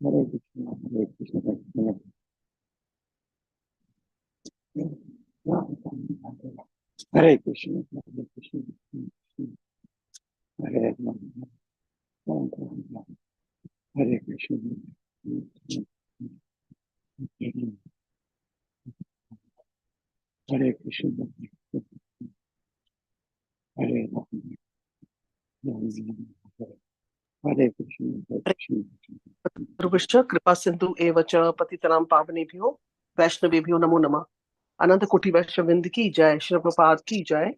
Hare Krishna, Hare Krishna, Hare Krishna, Hare Krishna, Hare Krishna, Hare Hare Krishna, Hare Krishna. Rupishya Kripa Sindhu Evacha Patitanam Pavanebhyo Vaishnavebhyo Namo Namah. Ananta Koti Vaishnavind ki jai, Shri Prabhupada ki jai.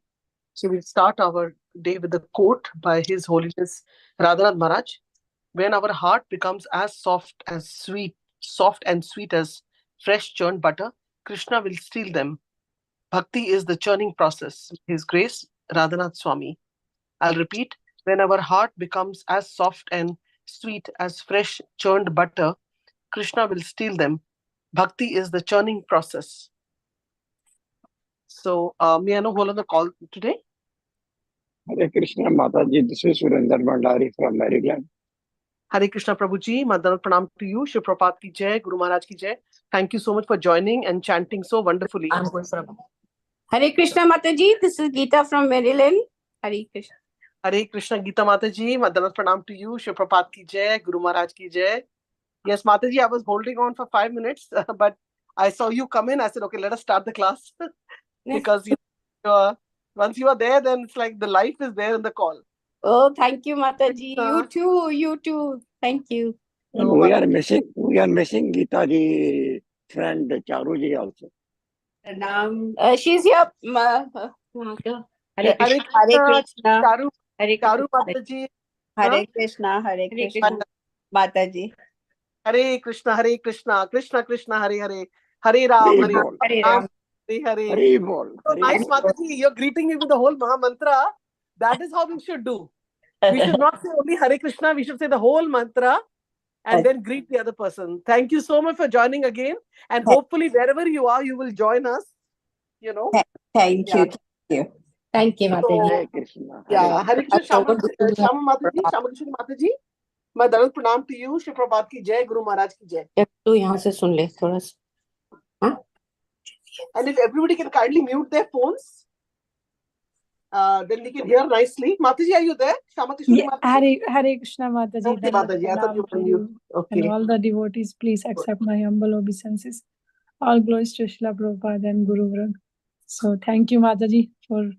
So we'll start our day with a quote by His Holiness Radhanath Maharaj. When our heart becomes as soft and sweet as fresh churned butter, Krishna will steal them. Bhakti is the churning process. His Grace, Radhanath Swami. I'll repeat. When our heart becomes as soft and sweet as fresh churned butter, Krishna will steal them. Bhakti is the churning process. So, may I know who on the call today? Hare Krishna, Mataji. This is Surendra Bhandari from Maryland. Hare Krishna Prabhuji, Madana Pranam to you, Shri Prabhupada ki jai, Guru Maharaj ki jai. Thank you so much for joining and chanting so wonderfully. Hare Krishna Mataji, this is Geeta from Maryland. Hare Krishna. Hare Krishna Geeta Mataji, Madana Pranam to you, Shri Prabhupada ki jai, Guru Maharaj ki jai. Yes, Mataji, I was holding on for 5 minutes, but I saw you come in. I said, okay, let us start the class. Because once you are there, then it's like the life is there in the call. Oh, thank you, Mataji. You too. Thank you. And we are missing Geeta ji friend Charu ji also. She's here. Hare Krishna. Charu Mataji. Hare Krishna. Mataji. Hare Krishna, Krishna Krishna, Hare Hare, Hare Ram, Hare Ram, Hare Hare. So nice, Mataji. You're greeting me with the whole Maha Mantra. That is how we should do. We should not say only Hare Krishna. We should say the whole mantra and then greet the other person. Thank you so much for joining again. And hopefully, wherever you are, you will join us. You know. Thank you. Thank you, Mataji. Hare Krishna. Yeah, Hare Krishna, Shama Mataji, Shama Krishna Mataji. मैं दरद प्रणाम to you, Shri Prabhupada की जय, Guru Maharaj की जय. तू यहाँ से सुन ले थोड़ा सा. And if everybody can kindly mute their phones, then we can hear nicely. Mataji, are you there? Shama Krishna Mataji. Hare Krishna Mataji. Okay, Mataji, I thought you were mute. Okay. And all the devotees, please accept my humble obeisances. All glories to Srila Prabhupada and Guru Vrag. So thank you, Mataji, for.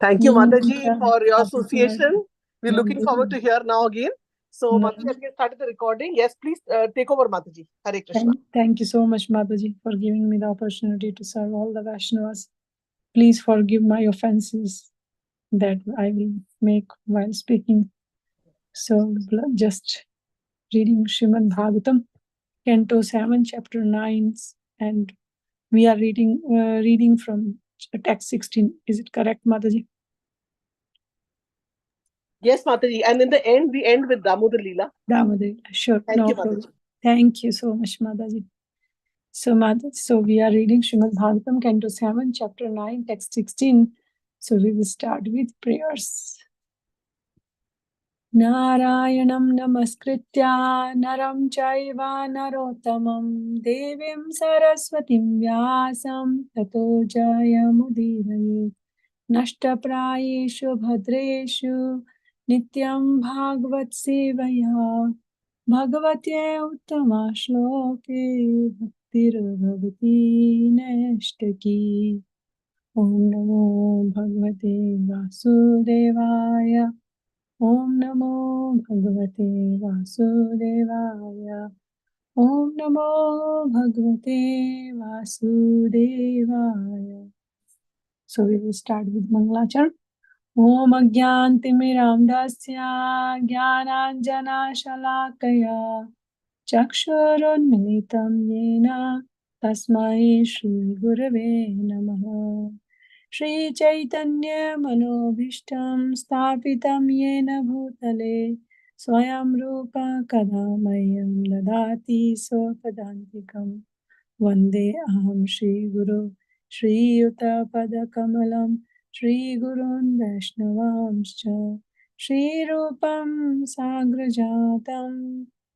Thank you, Mataji, for your association. We're looking forward to hear now again. So, Mataji, have you started the recording? Yes, please take over, Mataji. Hare Krishna. Thank you so much, Mataji, for giving me the opportunity to serve all the Vaishnavas. Please forgive my offenses that I will make while speaking. So, just reading Srimad Bhagavatam, Canto 7, Chapter 9, and we are reading from text 16. Is it correct, Mataji? Yes, Mataji. And in the end, we end with Damodar Lila. Damodar, sure. Thank you, Mataji. Thank you so much, Mataji. So we are reading Srimad Bhagavatam, Canto 7, Chapter 9, Text 16. So we will start with prayers. Narayanam namaskritya naram chaiva narottamam devim saraswatim vyasam tato jayamudiraye nashtaprayeshu bhadreshu nityam bhagavat sevaya bhagavate uttama shloke bhaktirabhavati nashtaki. Om namo bhagavate vasudevaya. Om namo bhagavate vasudevaya. Om namo bhagavate vasudevaya. So we will start with Mangalacharna. Om Agyantimiram Dasya Jnananjana Shalakaya Chakshurunmilitam Yena Tasmai Shri Gurave Namaha. Shri Chaitanya Manobhishtam Sthapitam Yena Bhutale Swayam Rupa Kadamayam Dadati Sopadantikam Vande Aham Shri Guru Shri Yuta Padakamalam Shri Gurun Vaishnavamscha Shri Rupam Sagrajatam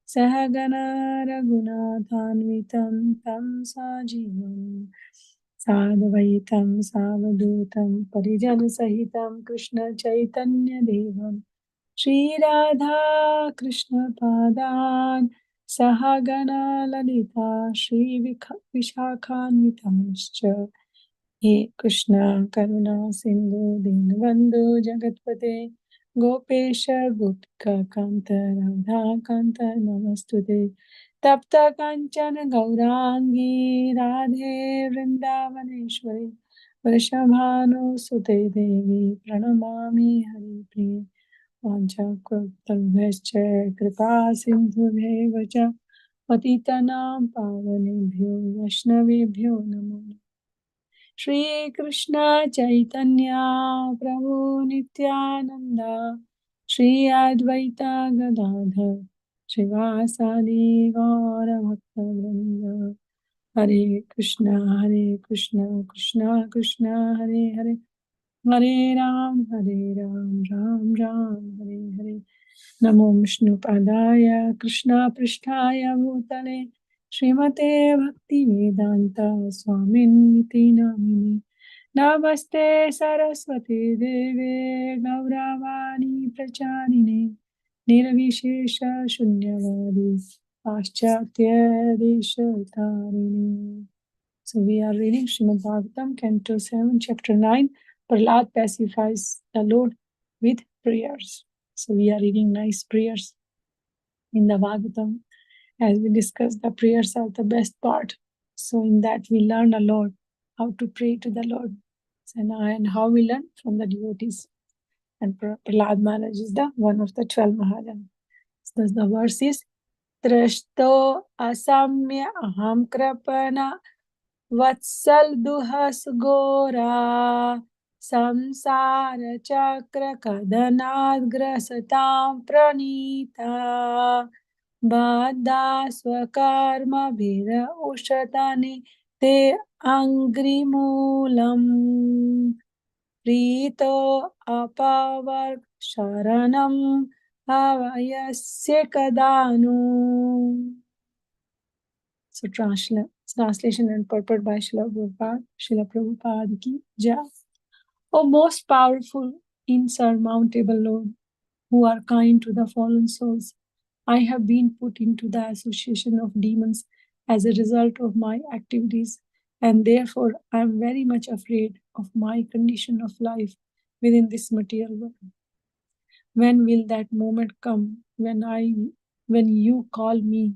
Sahagana Raghunathanvitam Tam Sajivam Sadvaitam Savadutam Parijan Sahitam Krishna Chaitanya Devam Shri Radha Krishna Padan Sahagana Lalita Shri Vishakhanvitamscha He Krishna Karuna Sindhu Dinabandhu Jagatpate Gopesha Gopika Kanta Radha Kanta Namastute Tapta Kanchana Gaurangi Radhe Vrindavaneshwari Vrishabhanu Sute Devi Pranamami Hari Priye Vanchakalpalvescha Kripa Sindhubheva Cha Patitanam Pavanebhyo Vaishnavebhyo Namo Shri Krishna Chaitanya Prabhu Nityananda Shri Advaita Gadadhar Shivasadi Gaura Bhaktavrinda Hare Krishna Krishna Krishna Hare Hare Hare Ram Ram Ram Hare Hare Namo Vishnu Padaya Krishna Pristhaya Bhutale Srimate Bhakti Vedanta Swaminiti Namini Namaste Saraswati Deve Gauravani Pracharine Nirvishesha Shunyavadi Paschatya Deshatarine. So we are reading Srimad Bhagavatam, Canto 7, Chapter 9. Prahlad pacifies the Lord with prayers. So we are reading nice prayers in the Bhagavatam. As we discussed, the prayers are the best part. So in that we learn a lot how to pray to the Lord. And how we learn from the devotees. And Prahlad Maharaj is the one of the 12 Mahajans. So the verse is Trashto asamya aham krapana Vatsal duhas gora samsara chakra kadanad grasatam pranita bada swakarma bhira ushatani te angrimulam prito apavar sharanam avayasya kadanu. So translation and purport by Srila Prabhupada ki Jai. O most powerful, insurmountable Lord, who are kind to the fallen souls, I have been put into the association of demons as a result of my activities, and therefore I am very much afraid of my condition of life within this material world. When will that moment come when you call me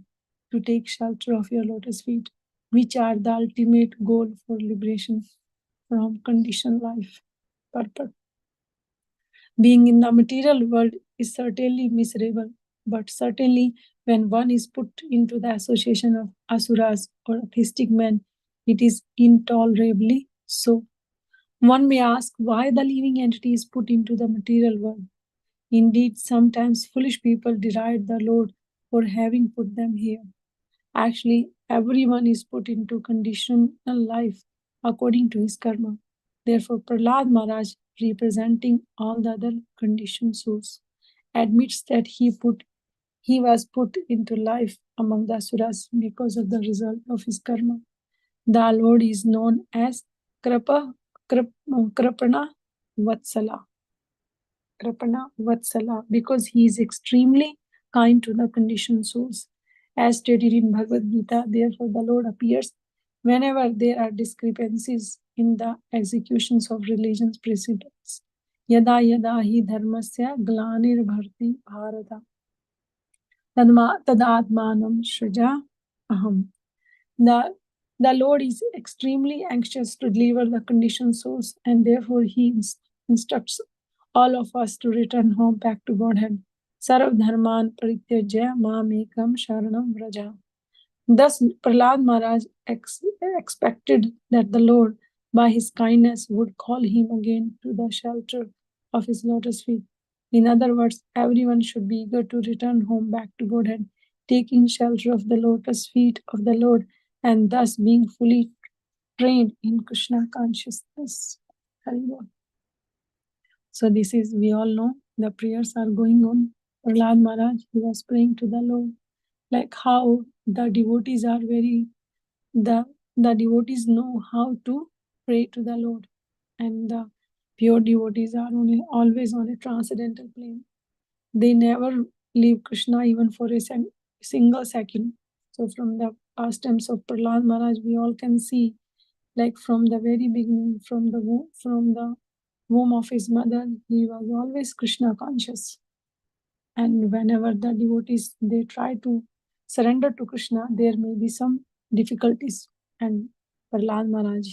to take shelter of your lotus feet, which are the ultimate goal for liberation from conditioned life? Purport. Being in the material world is certainly miserable, but certainly when one is put into the association of asuras or atheistic men, it is intolerably so. One may ask why the living entity is put into the material world. Indeed, sometimes foolish people deride the Lord for having put them here. Actually, everyone is put into conditional life according to his karma. Therefore, Prahlad Maharaj, representing all the other conditioned souls, admits that he was put into life among the asuras because of the result of his karma. The Lord is known as Krapana Vatsala. Krapana Vatsala, because he is extremely kind to the conditioned souls. As stated in Bhagavad Gita, therefore the Lord appears whenever there are discrepancies in the executions of religion's precepts. Yada yada hi dharmasya glanir bharti bharata tadatmanam shraja aham. The Lord is extremely anxious to deliver the conditioned souls, and therefore he instructs all of us to return home back to Godhead. Sarv dharman parityajya mamekam sharanam vraja. Thus, Prahlad Maharaj expected that the Lord, by his kindness, would call him again to the shelter of his lotus feet. In other words, everyone should be eager to return home back to Godhead, taking shelter of the lotus feet of the Lord, and thus being fully trained in Krishna consciousness. Haribol. So this is, we all know, the prayers are going on. Prahlad Maharaj, he was praying to the Lord. like how the devotees are the devotees know how to pray to the Lord, and the pure devotees are always on a transcendental plane. They never leave Krishna even for a single second. So from the pastimes of Prahlad Maharaj, we all can see, like from the very beginning, from the womb of his mother, he was always Krishna conscious. And whenever the devotees, they try to surrender to Krishna, there may be some difficulties. And Prahlad Maharaj,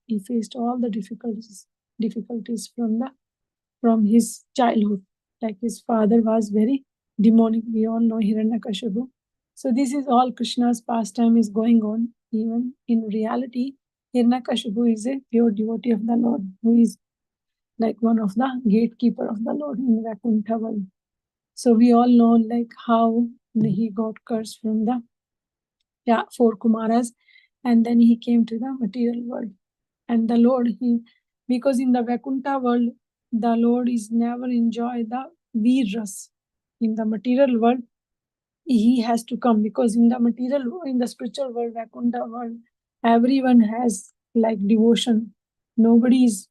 he faced all the difficulties from his childhood. Like his father was very demonic. We all know Hiranyakashipu. So this is all Krishna's pastime is going on. Even in reality, Hiranyakashipu is a pure devotee of the Lord, who is like one of the gatekeeper of the Lord in Vaikuntha world. So we all know like how he got cursed from the four Kumaras, and then he came to the material world. And the Lord, because in the Vaikuntha world, the Lord is never enjoy the Veer Ras. In the material world, he has to come, because in the spiritual world, Vaikuntha world, everyone has like devotion. Nobody is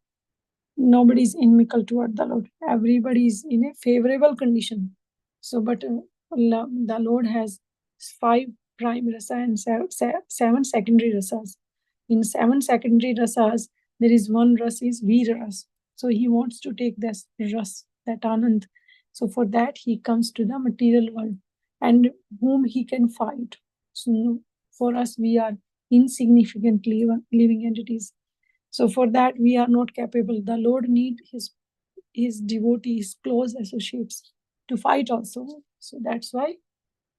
inimical toward the Lord. Everybody is in a favorable condition. So, but the Lord has 5 prime rasa and 7 secondary rasas. In 7 secondary rasas, there is one ras is Veera ras. So he wants to take this ras, that Anand. So for that, he comes to the material world, and whom he can fight. So for us, we are insignificant living entities. So for that, we are not capable. The Lord need his devotees, close associates to fight also. So that's why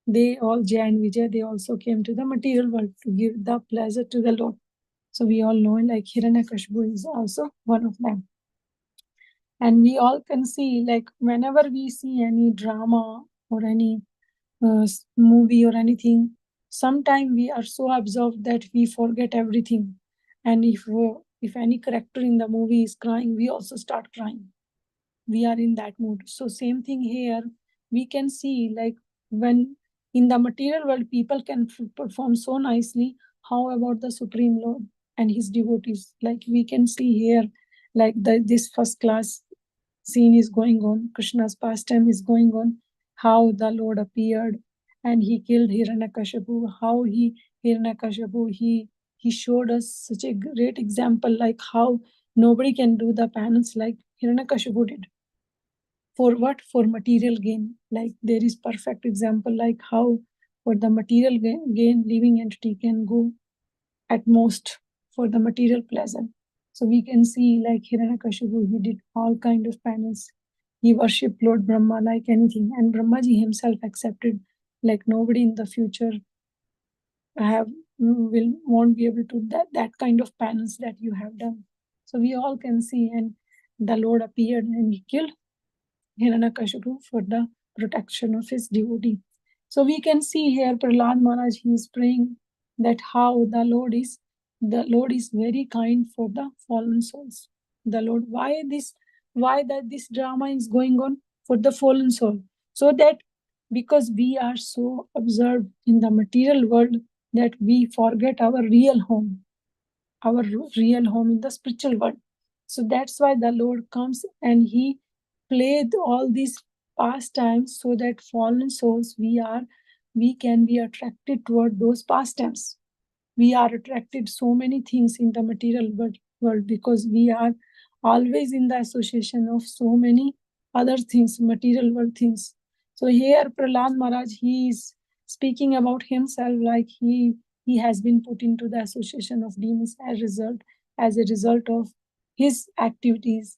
they all, Jay and Vijay, they also came to the material world to give the pleasure to the Lord. So we all know like Hiranyakashipu is also one of them. And we all can see, like whenever we see any drama or any movie or anything, sometimes we are so absorbed that we forget everything. And if any character in the movie is crying, we also start crying. We are in that mood. So same thing here. We can see like when in the material world people can perform so nicely, how about the Supreme Lord and his devotees? Like we can see here, like this first class scene is going on. Krishna's pastime is going on. How the Lord appeared and he killed Hiranyakashipu. How Hiranyakashipu he showed us such a great example, like how nobody can do the penance like Hiranyakashipu did. For what? For material gain. Like there is perfect example, like how for the material gain, living entity can go at most for the material pleasure. So we can see like Hiranyakashipu, he did all kind of penance. He worshipped Lord Brahma like anything, and Brahmaji himself accepted, like nobody in the future won't be able to that kind of penance that you have done. So we all can see, and the Lord appeared and he killed Hiranyakashipu for the protection of his devotee. So we can see here Prahlad Maharaj, he is praying that how the Lord is very kind for the fallen souls. The Lord, why this drama is going on for the fallen soul? So that because we are so absorbed in the material world that we forget our real home in the spiritual world. So that's why the Lord comes and he played all these pastimes so that fallen souls, we can be attracted toward those pastimes. We are attracted so many things in the material world because we are always in the association of so many other things, material world things. So here Prahlad Maharaj, he is speaking about himself, like he has been put into the association of demons as a result of his activities,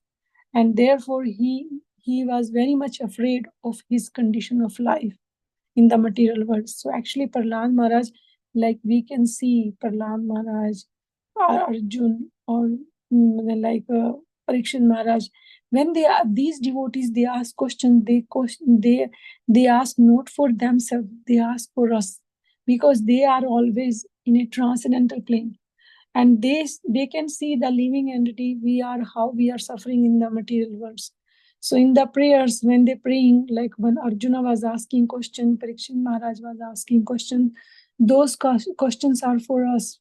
and therefore he was very much afraid of his condition of life in the material world. So actually Prahlad Maharaj, like we can see Prahlad Maharaj, Arjun, or like Parikshit Maharaj, when they are these devotees, they ask questions, they ask not for themselves, they ask for us, because they are always in a transcendental plane, and they can see the living entity, how we are suffering in the material worlds. So in the prayers, when they praying, like when Arjuna was asking question, Parikshit Maharaj was asking question, those questions are for us.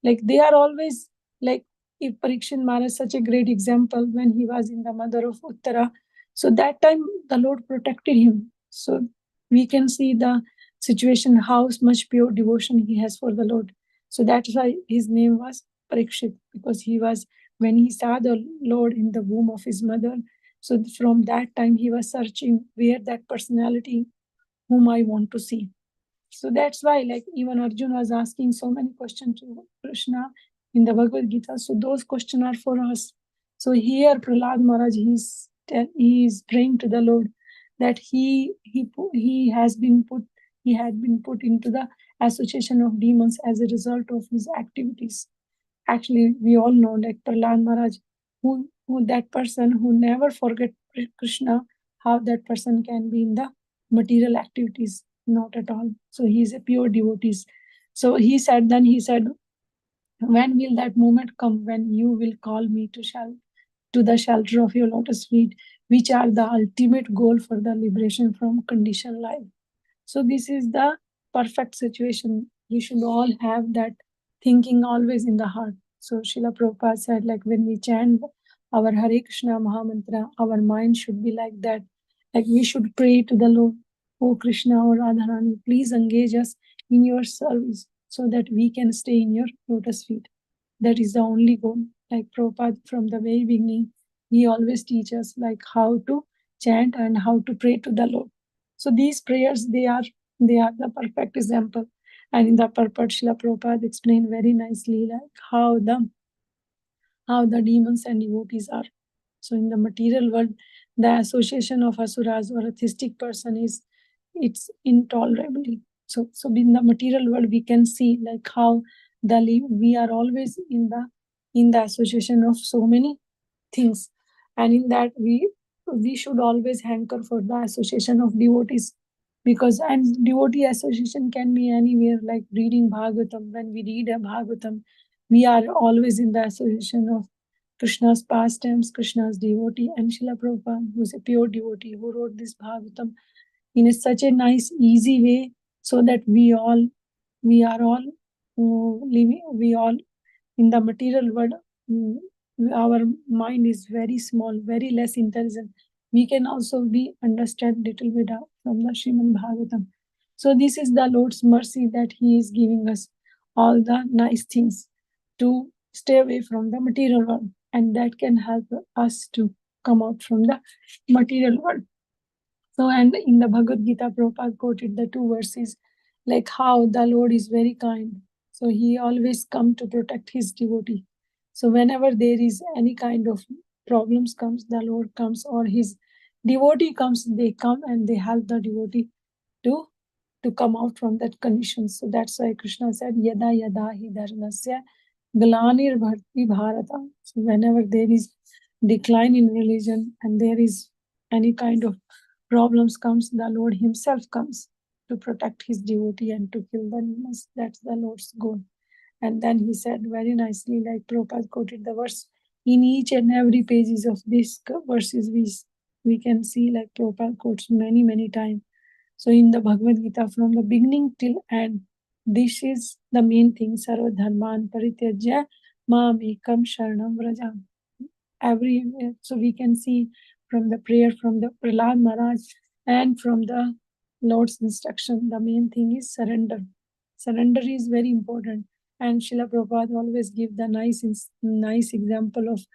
Like they are always like, if Parikshit Maharaj, such a great example, when he was in the mother of Uttara, so that time the Lord protected him. So we can see the situation, how much pure devotion he has for the Lord. So that's why his name was Parikshit, because he was, when he saw the Lord in the womb of his mother, so from that time he was searching where that personality whom I want to see. So that's why, like, even Arjuna was asking so many questions to Krishna in the Bhagavad Gita. So those questions are for us. So here Prahlad Maharaj, he is praying to the Lord that he had been put into the association of demons as a result of his activities. Actually, we all know, like Prahlad Maharaj, who that person who never forget Krishna, how that person can be in the material activities. Not at all. So he is a pure devotee. So he said, when will that moment come when you will call me to the shelter of your lotus feet, which are the ultimate goal for the liberation from conditioned life? So this is the perfect situation. We should all have that thinking always in the heart. So Srila Prabhupada said, like when we chant our Hare Krishna Mahamantra, our mind should be like that. Like we should pray to the Lord, oh Krishna or Radharani, please engage us in your service so that we can stay in your lotus feet. That is the only goal. Like Prabhupada from the very beginning, he always teaches like how to chant and how to pray to the Lord. So these prayers, they are the perfect example. And in the purport, Srila Prabhupada explained very nicely like how the demons and devotees are. So in the material world, the association of asuras or a theistic person it's intolerable. So in the material world, we can see like how we are always in the association of so many things, and in that we should always hanker for the association of devotees, because and devotee association can be anywhere, like reading Bhagavatam. When we read a Bhagavatam, we are always in the association of Krishna's pastimes, Krishna's devotee, and Srila Prabhupada, who is a pure devotee, who wrote this Bhagavatam in such a nice, easy way, so that we are all living, we all in the material world, our mind is very small, very less intelligent. We can also be understand little bit from the Srimad Bhagavatam. So this is the Lord's mercy that He is giving us all the nice things to stay away from the material world, and that can help us to come out from the material world. So, and in the Bhagavad Gita, Prabhupada quoted the two verses, like how the Lord is very kind. So He always come to protect His devotee. So whenever there is any kind of problems comes, the Lord comes, or His devotee comes, they come and they help the devotee to come out from that condition. So that's why Krishna said, Yada yada hi dharmasya glanir bharti bharata. So whenever there is decline in religion and there is any kind of problems comes, the Lord Himself comes to protect His devotee and to kill the demons. That's the Lord's goal. And then He said very nicely, like Prabhupada quoted the verse, in each and every pages of these verses, we can see like Prabhupada quotes many, many times. So in the Bhagavad Gita, from the beginning till end, this is the main thing, Sarva Dharman Parityajya Mam Ekam Sharanam Vraja. Everywhere. So we can see from the prayer from the Prahlad Maharaj and from the Lord's instruction, the main thing is surrender. Surrender is very important. And Srila Prabhupada always give the nice example of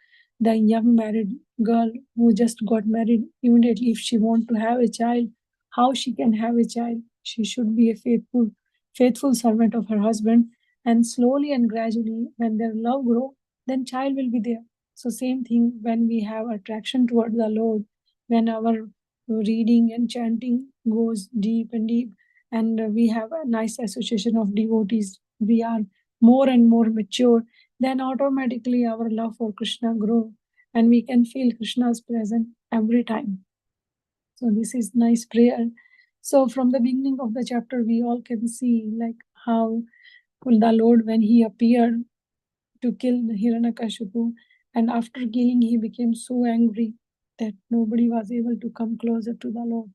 the young married girl who just got married. Immediately, if she want to have a child, how she can have a child? She should be a faithful servant of her husband. And slowly and gradually, when their love grow, then child will be there. So same thing when we have attraction toward the Lord, when our reading and chanting goes deep and deep, and we have a nice association of devotees, we are more and more mature, then automatically our love for Krishna grow, and we can feel Krishna's presence every time. So this is nice prayer. So from the beginning of the chapter, we all can see like how the Lord, when He appeared to kill Hiranyakashipu, and after killing, he became so angry. that nobody was able to come closer to the Lord.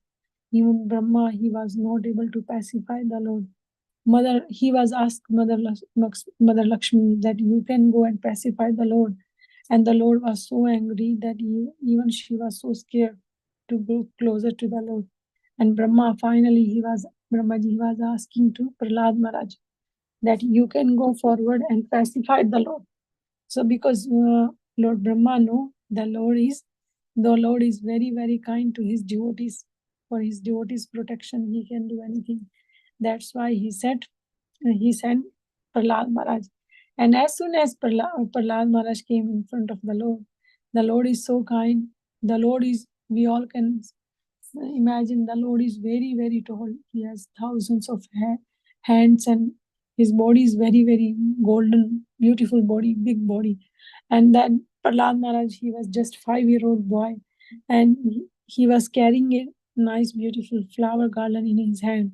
Even Brahma, he was not able to pacify the Lord. He was asked Mother Lakshmi that you can go and pacify the Lord. And the Lord was so angry that even she was so scared to go closer to the Lord. And Brahma, finally, Brahmaji was asking to Prahlad Maharaj that you can go forward and pacify the Lord. So because Lord Brahma know the Lord is very, very kind to his devotees. For his devotees' protection, he can do anything. That's why he sent Prahlad Maharaj. And as soon as Prahlad Maharaj came in front of the Lord is so kind. The Lord is, we all can imagine, the Lord is very, very tall. He has thousands of hands, and his body is very, very golden, beautiful body, big body. And then Prahlad Maharaj, he was just 5-year-old boy, and he was carrying a nice, beautiful flower garland in his hand.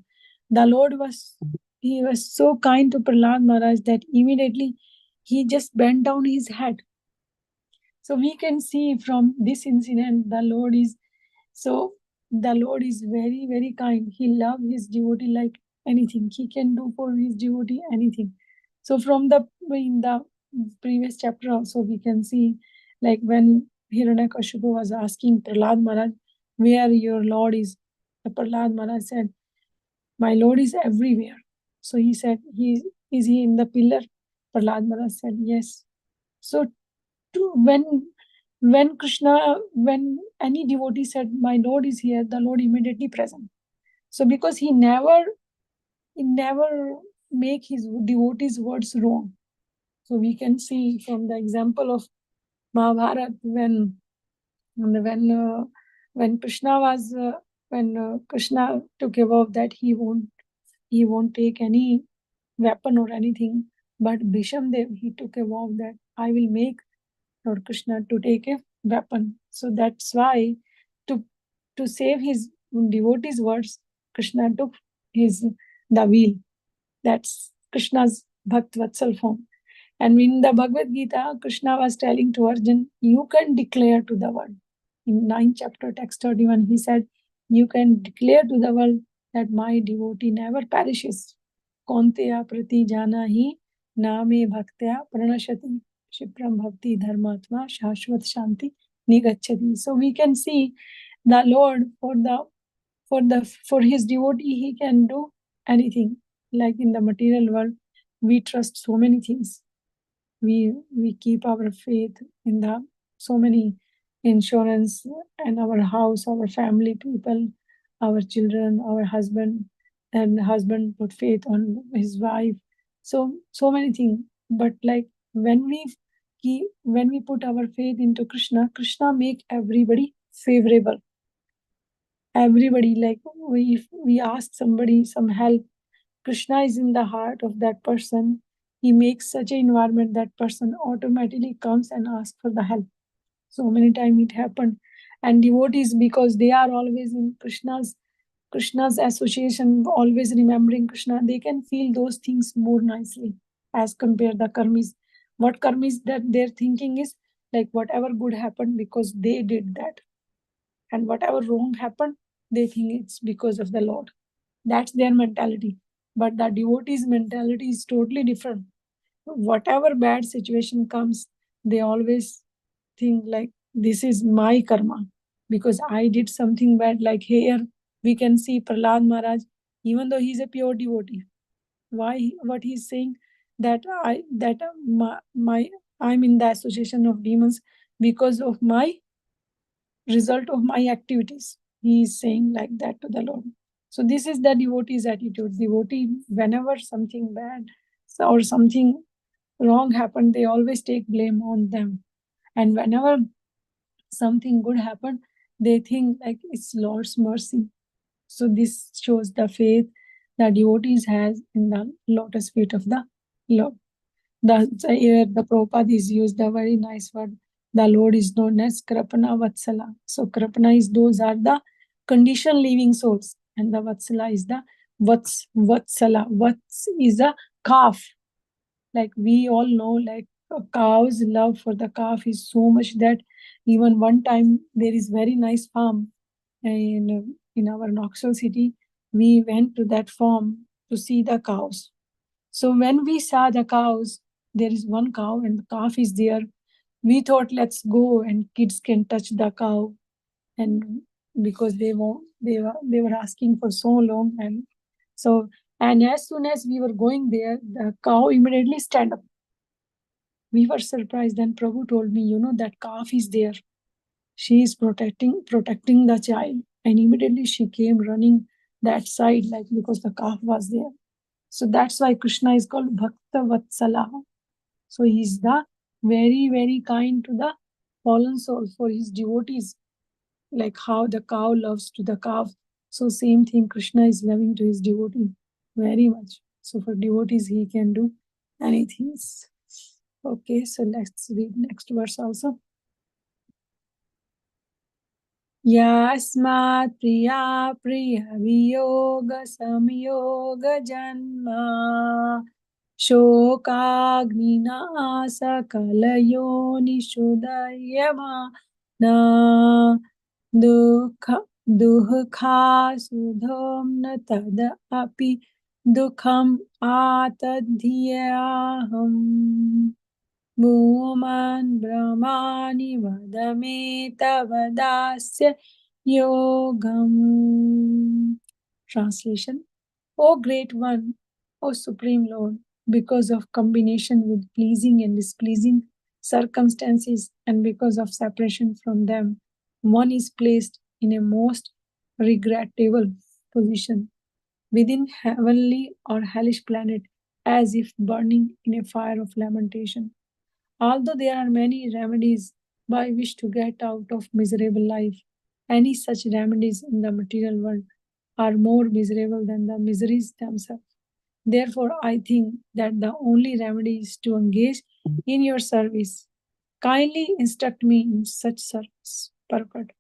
The Lord was so kind to Prahlad Maharaj that immediately he just bent down his head. So we can see from this incident, the Lord is very, very kind. He loves his devotee like anything. He can do for his devotee anything. So in the previous chapter also, we can see, like when Hiranyakashipu was asking Prahlad Maharaj, where your Lord is, the Prahlad Maharaj said, my Lord is everywhere. So he said, is he in the pillar? Prahlad Maharaj said, yes. So when any devotee said, my Lord is here, the Lord immediately present. So because he never make his devotees' words wrong. So we can see from the example of Mahabharata when Krishna took a vow that he won't take any weapon or anything, but Bhishamdev, he took a vow that I will make Lord Krishna to take a weapon. So that's why to save his devotees' words, Krishna took the wheel. That's Krishna's Bhakt Vatsal form. And in the Bhagavad Gita, Krishna was telling to Arjun, you can declare to the world. In 9th chapter, text 31, he said, you can declare to the world that my devotee never perishes. Kaunteya prati jana hi name bhaktya pranashati shipram bhakti dharmatma shashvat shanti nigachati. So we can see the Lord for his devotee, he can do anything. Like in the material world, we trust so many things. We keep our faith in the so many insurance and our house, our family, people, our children, our husband, and husband put faith on his wife. So many things. But like when we put our faith into Krishna, Krishna make everybody favorable. Everybody, like if we ask somebody some help, Krishna is in the heart of that person. He makes such an environment that person automatically comes and asks for the help. So many times it happened. And devotees, because they are always in Krishna's association, always remembering Krishna, they can feel those things more nicely as compared the karmis. What karmis that they're thinking is like whatever good happened because they did that. And whatever wrong happened, they think it's because of the Lord. That's their mentality. But the devotee's mentality is totally different. Whatever bad situation comes, they always think like, this is my karma because I did something bad. Like here, we can see Prahlad Maharaj, even though he's a pure devotee. What he's saying that I'm in the association of demons because of my result of my activities. He is saying like that to the Lord. So this is the devotee's attitude. Devotee, whenever something bad or something wrong happened, they always take blame on them. And whenever something good happened, they think like it's Lord's mercy. So this shows the faith the devotees has in the lotus feet of the Lord. Here the Prabhupada is used a very nice word. The Lord is known as Krapana Vatsala. So Krapana is those are the conditioned living souls, and the Vatsala is the Vatsala. Vats is a calf. Like we all know, like a cow's love for the calf is so much that even one time there is very nice farm in our Knoxville city. We went to that farm to see the cows. So when we saw the cows, there is one cow and the calf is there. We thought, let's go and kids can touch the cow, and because they were asking for so long, and as soon as we were going there, the cow immediately stand up. We were surprised. Then Prabhu told me, that calf is there. She is protecting the child, and immediately she came running that side, like because the calf was there. So that's why Krishna is called Bhakta Vatsala. So he's the very, very kind to the fallen souls for his devotees, like how the cow loves to the calf. So same thing, Krishna is loving to his devotee very much. So for devotees, he can do anything. Okay, so let's read next verse also. Yasmat priya priya viyoga samyoga janma shokagnina sakalayo nishudayama na dukha sudham na tada api dukham atadhyaham Bhuman Brahmani Vadame Tavadasya Yogam. Translation. O Great One, O Supreme Lord, because of combination with pleasing and displeasing circumstances and because of separation from them, one is placed in a most regrettable position within heavenly or hellish planet as if burning in a fire of lamentation. Although there are many remedies by which to get out of miserable life, any such remedies in the material world are more miserable than the miseries themselves. Therefore, I think that the only remedy is to engage in your service. Kindly instruct me in such service. Purport.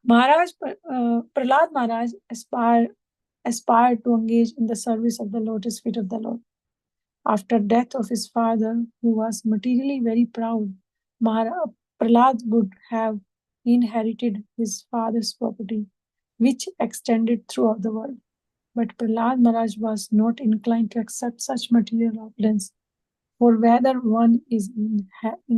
Prahlad Maharaj aspired to engage in the service of the lotus feet of the Lord. After death of his father, who was materially very proud, Prahlad would have inherited his father's property, which extended throughout the world. But Prahlad Maharaj was not inclined to accept such material opulence, for whether one is in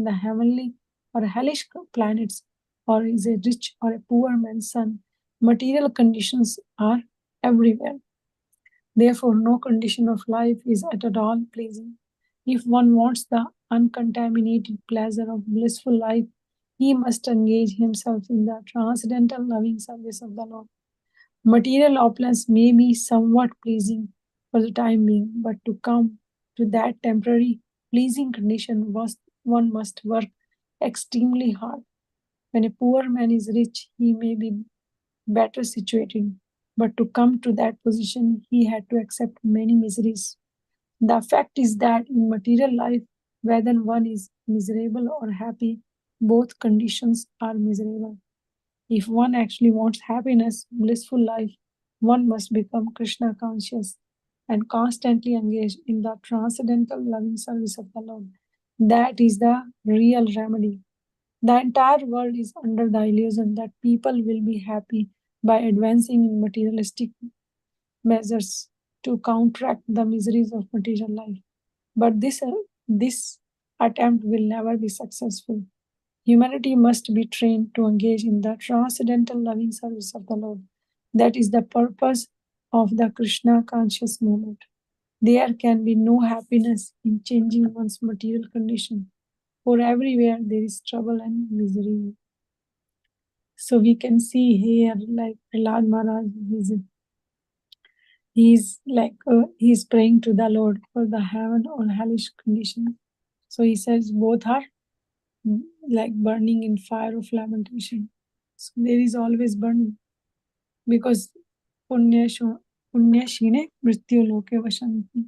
the heavenly or hellish planets, or is a rich or a poor man's son, material conditions are everywhere. Therefore, no condition of life is at all pleasing. If one wants the uncontaminated pleasure of blissful life, he must engage himself in the transcendental loving service of the Lord. Material opulence may be somewhat pleasing for the time being, but to come to that temporary pleasing condition, one must work extremely hard. When a poor man is rich, he may be better situated, but to come to that position, he had to accept many miseries. The fact is that in material life, whether one is miserable or happy, both conditions are miserable. If one actually wants happiness, blissful life, one must become Krishna conscious and constantly engage in the transcendental loving service of the Lord. That is the real remedy. The entire world is under the illusion that people will be happy by advancing in materialistic measures to counteract the miseries of material life. But this attempt will never be successful. Humanity must be trained to engage in the transcendental loving service of the Lord. That is the purpose of the Krishna conscious movement. There can be no happiness in changing one's material condition, for everywhere there is trouble and misery. So we can see here, like Prahlad Maharaj, he's praying to the Lord for the heaven or hellish condition. So he says both are like burning in fire of lamentation. So there is always burning, because punya shine mrityu loke vashanti.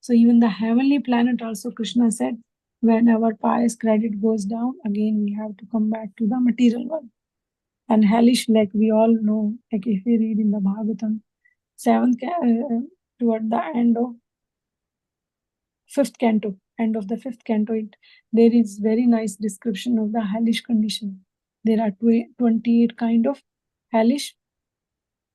So even the heavenly planet also, Krishna said, when our pious credit goes down, again we have to come back to the material world. And hellish, like we all know, like if we read in the Bhagavatam, toward the end of 5th canto, end of the 5th canto, there is very nice description of the hellish condition. There are 28 kind of hellish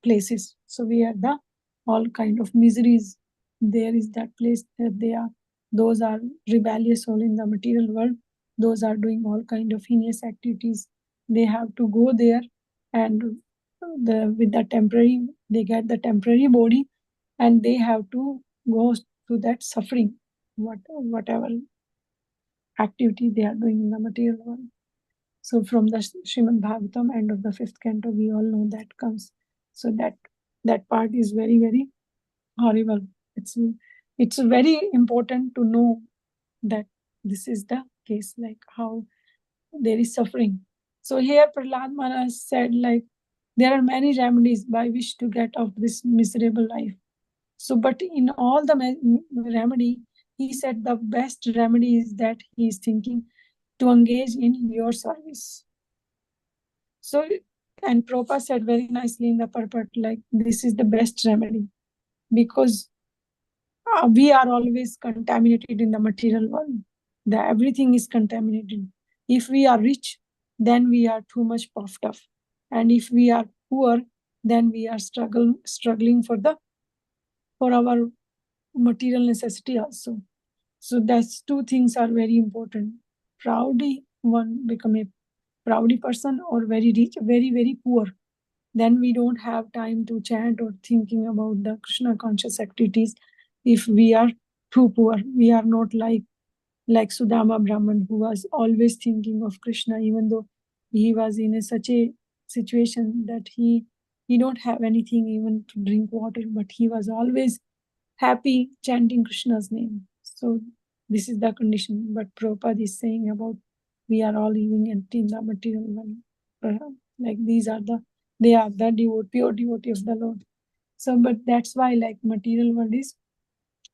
places. So we are the all kind of miseries. There is that place that those are rebellious soul in the material world. Those are doing all kind of heinous activities. They have to go there, and with the temporary, they get the temporary body, and they have to go through that suffering, whatever activity they are doing in the material world. So from the Srimad Bhagavatam, end of the 5th canto, we all know that comes. So that part is very, very horrible. It's very important to know that this is the case, like how there is suffering. So here Prahlad Maharaj said, like, there are many remedies by which to get out of this miserable life. So, but in all the remedy, he said the best remedy is that he is thinking to engage in your service. So, and Prabhupada said very nicely in the purport, like, this is the best remedy, because we are always contaminated in the material world. Everything is contaminated. If we are rich, then we are too much puffed up. And if we are poor, then we are struggling for our material necessity also. So that's two things are very important. Proudy, one become a proudy person, or very rich, very, very poor. Then we don't have time to chant or thinking about the Krishna conscious activities. If we are too poor, we are not like Sudama Brahman, who was always thinking of Krishna, even though he was in such a situation that he don't have anything even to drink water, but he was always happy chanting Krishna's name. So this is the condition. But Prabhupada is saying about we are all living in the material world. Like they are the pure devotee of the Lord. So, but that's why like material world is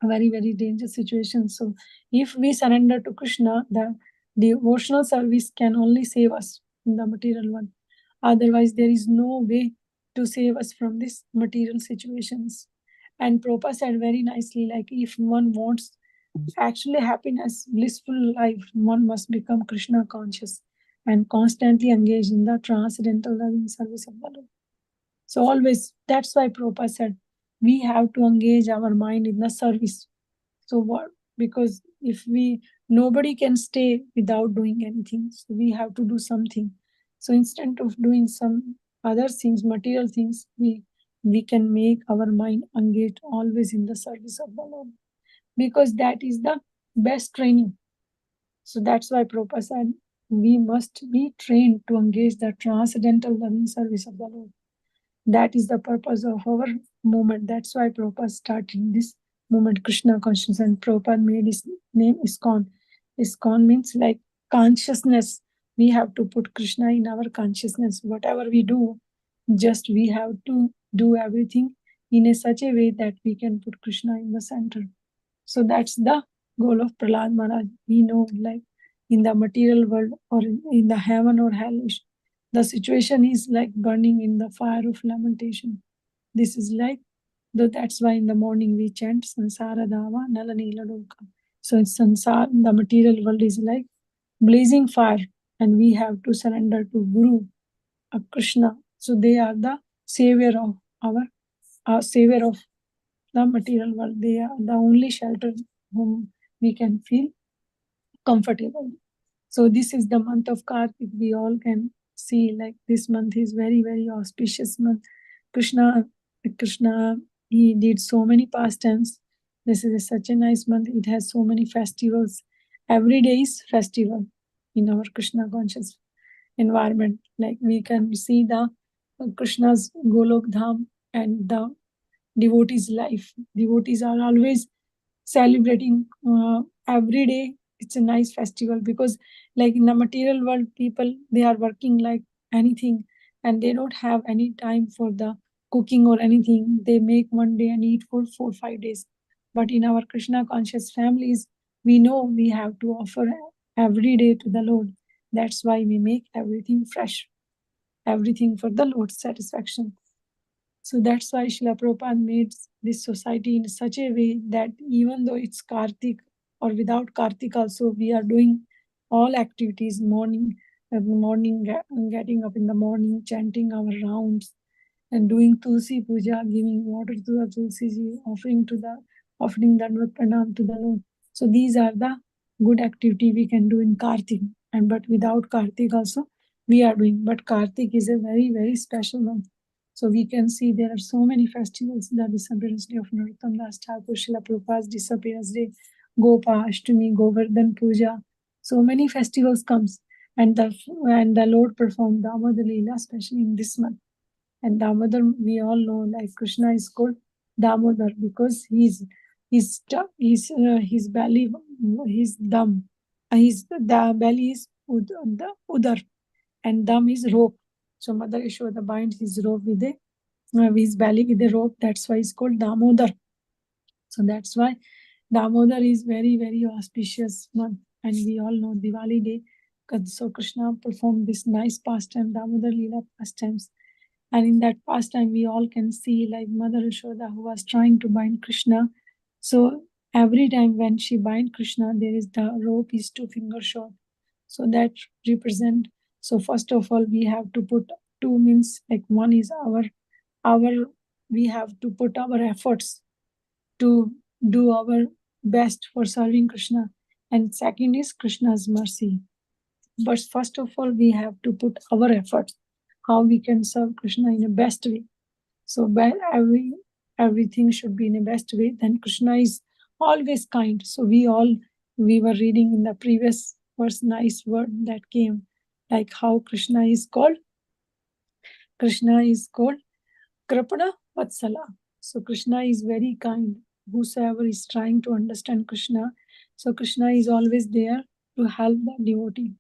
a very, very dangerous situation. So if we surrender to Krishna, the devotional service can only save us in the material world. Otherwise, there is no way to save us from these material situations. And Prabhupada said very nicely, like if one wants actually happiness, blissful life, one must become Krishna conscious and constantly engage in the transcendental loving service of the Lord. So always, that's why Prabhupada said, we have to engage our mind in the service. So what? Because if nobody can stay without doing anything. So we have to do something. So instead of doing some other things, material things, we can make our mind engaged always in the service of the Lord. Because that is the best training. So that's why Prabhupada said, we must be trained to engage the transcendental loving service of the Lord. That is the purpose of our movement. That's why Prabhupada started this movement, Krishna consciousness, and Prabhupada made his name ISKCON. ISKCON means like consciousness. We have to put Krishna in our consciousness. Whatever we do, just we have to do everything in such a way that we can put Krishna in the center. So that's the goal of Prahlad Maharaj. We know, like in the material world or in the heaven or hellish, the situation is like burning in the fire of lamentation. This is like, that's why in the morning we chant Sansara Dava Nala Nila Loka. So it's Sansar, the material world is like blazing fire, and we have to surrender to Guru, Krishna. So they are the savior of our savior of the material world. They are the only shelter whom we can feel comfortable. So this is the month of Kartik. We all can see like this month is very, very auspicious month. Krishna, he did so many pastimes. This is such a nice month. It has so many festivals. Every day is festival in our Krishna conscious environment. Like we can see the Krishna's Golok Dham and the devotees' life. Devotees are always celebrating every day. It's a nice festival because like in the material world, people, they are working like anything and they don't have any time for the cooking or anything. They make one day and eat for 4-5 days. But in our Krishna conscious families, we know we have to offer every day to the Lord. That's why we make everything fresh, everything for the Lord's satisfaction. So that's why Srila Prabhupada made this society in such a way that even though it's Kartik, or without Kartik also, we are doing all activities, morning, getting up in the morning, chanting our rounds, and doing Tulsi Puja, giving water to the Tulsi ji, offering Dandavat Pranam to the Lord. So these are the good activity we can do in Kartik. And but without Kartik also, we are doing. But Kartik is a very, very special month. So we can see there are so many festivals. The disappearance day of Narottam Das Thakur, Srila Prabhupada's disappearance day, Gopa, Ashtami, Govardhan Puja. So many festivals comes. And the Lord performed Damodar Lila, especially in this month. And Damodar, we all know, like Krishna is called Damodar because his belly, his dam, the belly is udar, and dam is rope. So Mother Yashoda binds his rope with his belly with a rope. That's why it's called Damodar. So that's why Damodar is very, very auspicious month. And we all know Diwali day. So Krishna performed this nice pastime, Damodar Leela pastimes. And in that pastime, we all can see like Mother Yashoda who was trying to bind Krishna. So every time when she bind Krishna, there is the rope is 2 finger short. So that represent. So first of all, we have to put 2 means like one is our we have to put our efforts to do our best for serving Krishna. And second is Krishna's mercy. But first of all, we have to put our efforts, how we can serve Krishna in a best way. So by everything should be in a best way. Then Krishna is always kind. So we were reading in the previous verse, nice word that came, like how Krishna is called. Krishna is called Kripana Vatsala. So Krishna is very kind. Whosoever is trying to understand Krishna, so Krishna is always there to help the devotee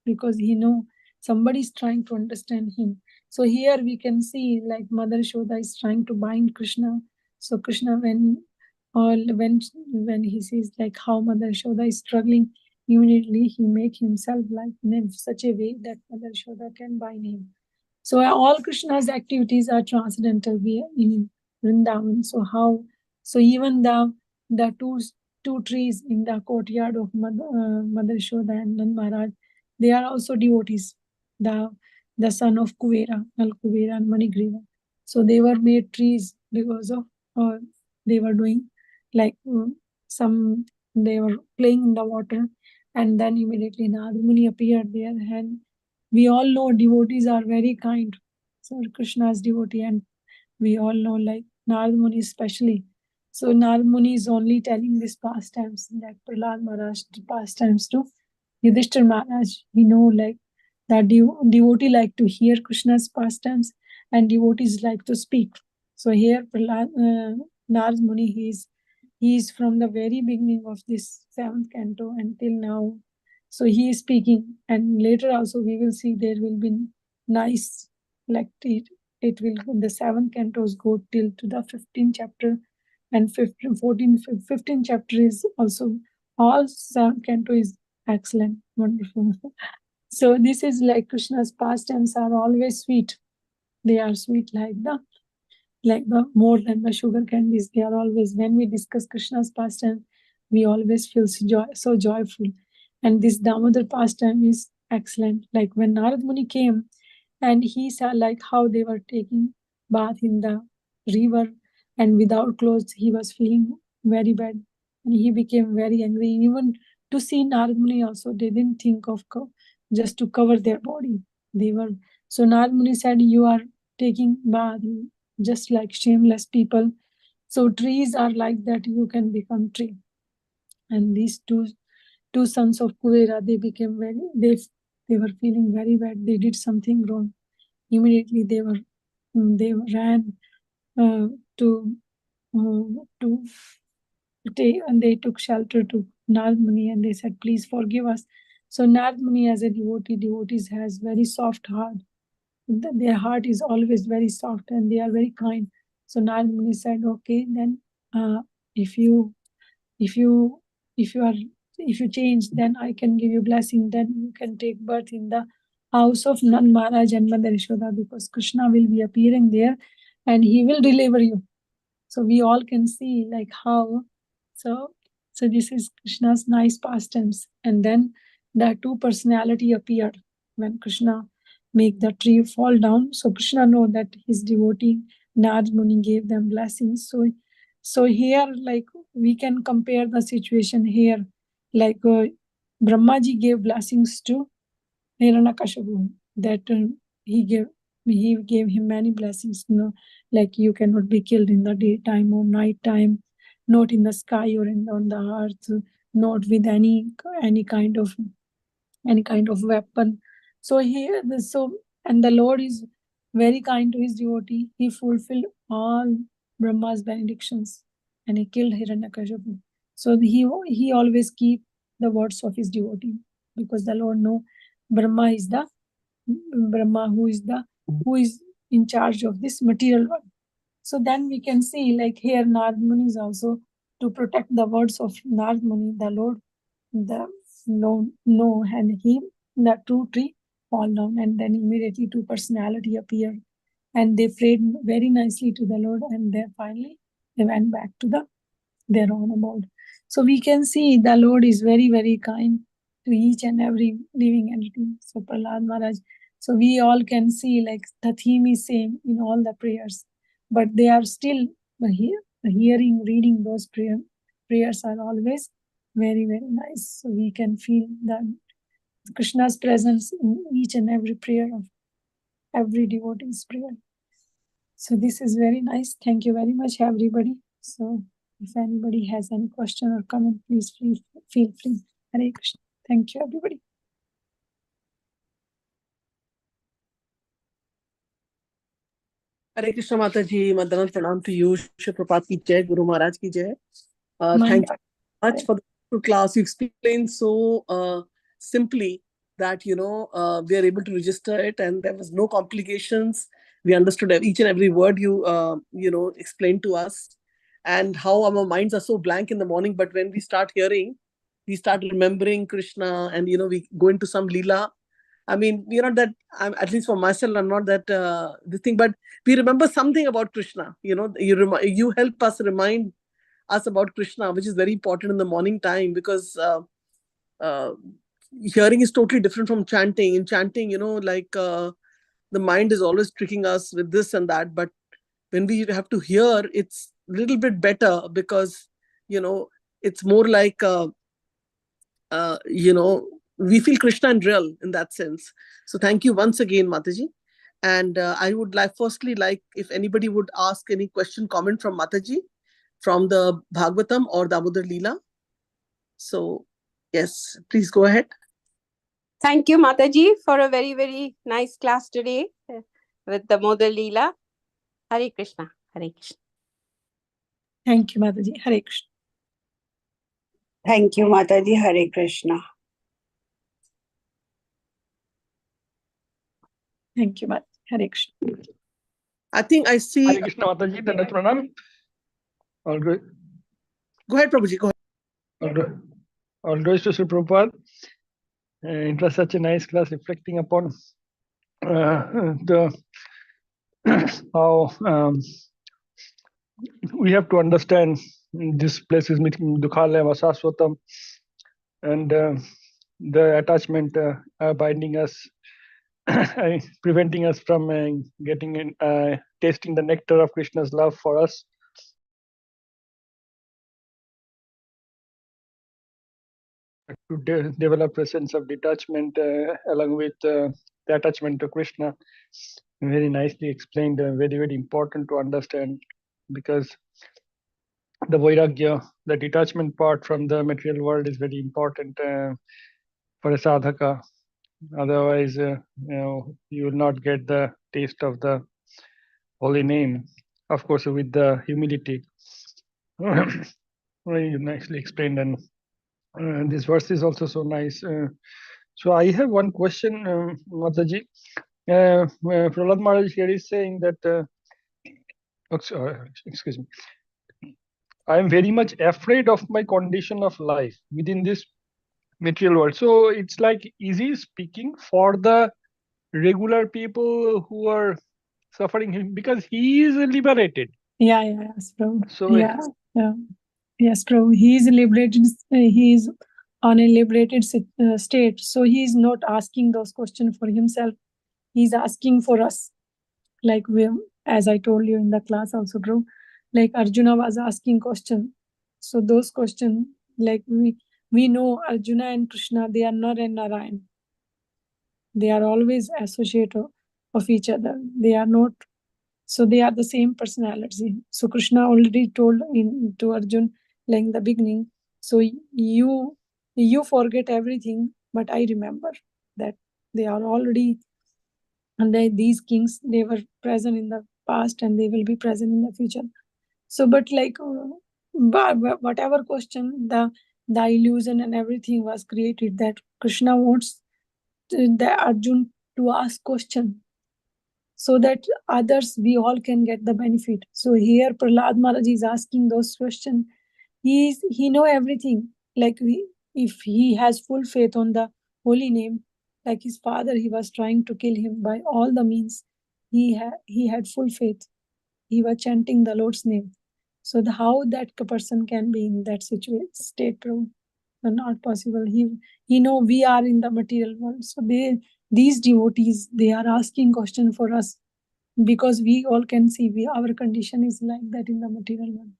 because he know somebody is trying to understand him. So here we can see like Mother Yashoda is trying to bind Krishna. So Krishna when he sees like how Mother Yashoda is struggling, immediately he make himself like in such a way that Mother Yashoda can bind him. So all Krishna's activities are transcendental in Vrindavan. So even the two trees in the courtyard of Mother Yashoda and Nand Maharaj, they are also devotees. The son of Kuvera, Nal Kuvera and Manigriva. So they were made trees because of they were doing like they were playing in the water, and then immediately Narad Muni appeared there, and we all know devotees are very kind. So Krishna's devotee, and we all know like Narad Muni especially. So Narad Muni is only telling these pastimes, that Prahlad Maharaj pastimes to Yudhishthir Maharaj. We know like that devotee like to hear Krishna's pastimes and devotees like to speak. So here Narad Muni, he is from the very beginning of this 7th canto until now. So he is speaking, and later also we will see there will be nice, like it will, the 7th cantos go till to the 15th chapter, and 15th chapter is also, all 7th canto is excellent, wonderful. So this is like Krishna's pastimes are always sweet. They are sweet like the more than the sugar candies. They are always, when we discuss Krishna's pastime, we always feel so joyful. And this Damodar pastime is excellent. Like when Narad Muni came and he saw like how they were taking bath in the river and without clothes, he was feeling very bad. And he became very angry. Even to see Narad Muni also, they didn't think of just to cover their body. So Narad Muni said, you are taking bath just like shameless people. So trees are like that, you can become tree. And these two sons of Kuvera, they became they were feeling very bad. They did something wrong. Immediately they ran to take, and they took shelter to Narad Muni, and they said, please forgive us. So Narad Muni, as a devotees has very soft heart. Their heart is always very soft and they are very kind. So Narad Muni said, okay, then if you change, then I can give you blessing. Then you can take birth in the house of Nand Maharaj and Mother Yashoda, because Krishna will be appearing there and he will deliver you. So we all can see like how. So So this is Krishna's nice pastimes. And then the two personality appeared when Krishna make the tree fall down. So Krishna know that his devotee Narad Muni gave them blessings. So here, like, we can compare the situation here, like Brahmaji gave blessings to Hiranyakashipu, that he gave him many blessings, like you cannot be killed in the daytime or nighttime, not in the sky or on the earth, not with any kind of weapon. So here, and the Lord is very kind to his devotee. He fulfilled all Brahma's benedictions, and he killed Hiranyakashipu. So he always keep the words of his devotee, because the Lord know Brahma who is in charge of this material world. So then we can see, like here, Narad Muni is also to protect the words of Narad Muni. The Lord, and the true tree fall down, and then immediately two personality appeared, and they prayed very nicely to the Lord, and then finally they went back to their own abode. So we can see the Lord is very, very kind to each and every living entity. So Prahlad Maharaj, so we all can see, like, the theme is same in all the prayers, but they are still reading those prayers are always very, very nice. So we can feel that Krishna's presence in each and every prayer of every devotee's prayer. So this is very nice. Thank you very much, everybody. So if anybody has any question or comment, please feel free. Hare Krishna. Thank you, everybody. Hare Krishna Mataji, Madhavan Pranam to you, Shri Prabhupada ki jai, Guru Maharaj ki jai. Thank you much for the class. You explained so simply that, we are able to register it and there was no complications. We understood each and every word you, explained to us, and how our minds are so blank in the morning. But when we start hearing, we start remembering Krishna, and, we go into some Lila. I mean, that at least for myself, I'm not that this thing, but we remember something about Krishna. You help us remind us about Krishna, which is very important in the morning time, because hearing is totally different from chanting. In chanting, the mind is always tricking us with this and that, but when we have to hear, it's a little bit better, because it's more like we feel Krishna and real in that sense. So thank you once again, Mataji. And I would firstly like if anybody would ask any question, comment from Mataji, from the Bhagavatam or Damodar Lila. So yes, please go ahead. Thank you, Mataji, for a very, very nice class today with Damodar Lila. Hare Krishna. Hare Krishna. Thank you, Mataji. Hare Krishna. Thank you, Mataji. Hare Krishna. Thank you, Mataji. Hare Krishna. I think I see. Hare Krishna Mataji, Dandavat Pranam. All good. Go ahead, Prabhuji. Go ahead. All glories to Sri Prabhupada. It was such a nice class, reflecting upon how we have to understand this place is Dukhalaya Vasaswatam, and the attachment binding us, preventing us from getting tasting the nectar of Krishna's love for us. To develop a sense of detachment along with the attachment to Krishna. Very nicely explained, very, very important to understand, because the vairagya, the detachment part from the material world, is very important for a sadhaka. Otherwise, you will not get the taste of the holy name. Of course, with the humility. Very nicely explained, and this verse is also so nice. So I have one question, Mataji. Prahlad Maharaj here is saying that, excuse me, I am very much afraid of my condition of life within this material world. So it's like easy speaking for the regular people who are suffering, because he is liberated. Yeah, yes, Prabhu. So yeah. Yes, Prabhu. He is liberated. He is on a liberated state. So he is not asking those questions for himself. He is asking for us. Like as I told you in the class also, Prabhu, like Arjuna was asking question. So those questions, like we know Arjuna and Krishna, they are Nar and Narayan. They are always associate of each other. They are not. So they are the same personality. So Krishna already told to Arjun, like in the beginning, so you forget everything, but I remember that they are already, and these kings, they were present in the past and they will be present in the future. So, but like whatever question, the illusion and everything was created, that Krishna wants the Arjun to ask question, so that others, we all can get the benefit. So here Prahlad Maharaj is asking those questions. He know everything. Like if he has full faith on the holy name, like his father, he was trying to kill him by all the means. He had full faith. He was chanting the Lord's name. So how that person can be in that state, Prabhu? Not possible. He know we are in the material world. So these devotees, they are asking question for us, because we all can see our condition is like that in the material world.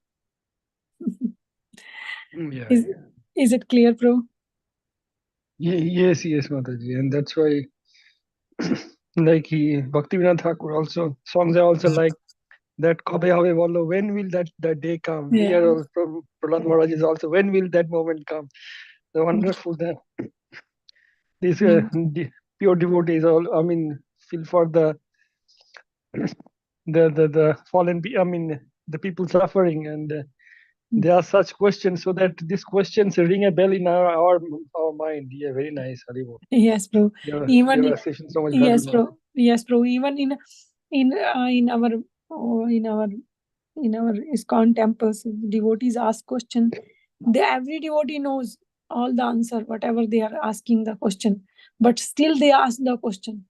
Yeah. Is it clear, Prabhu? Yes, Mataji, and that's why, like Bhaktivinoda Thakur also, songs are also like that. Kabe habe bolo, when will that day come? Yeah. Here also from Prahlad Maharaj is also, when will that moment come? The wonderful that these pure devotees all, I mean, feel for the fallen, I mean, the people suffering, and there are such questions, so that these questions ring a bell in our mind. Yeah, very nice, Haribol. Yes, bro. Your Even session so much yes, valuable. bro. Yes, bro. Even in our ISKCON temples, devotees ask question. Every devotee knows all the answer, whatever they are asking the question, but still they ask the question,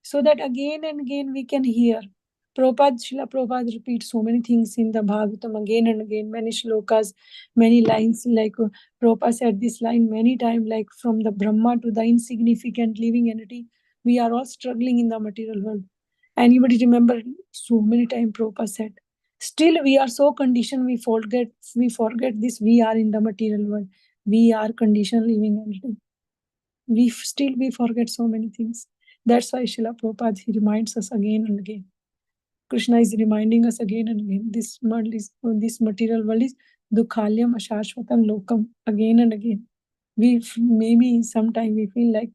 so that again and again we can hear. Srila Prabhupada repeats so many things in the Bhagavatam again and again, many shlokas, many lines. Like Prabhupada said this line many times, like from the Brahma to the insignificant living entity, we are all struggling in the material world. Anybody remember so many times Prabhupada said, still we are so conditioned, we forget this, we are in the material world. We are conditioned living entity. We forget so many things. That's why Srila Prabhupada, he reminds us again and again. Krishna is reminding us again and again. This material world is dukhalyam ashashvatam lokam, again and again. Maybe sometime we feel like,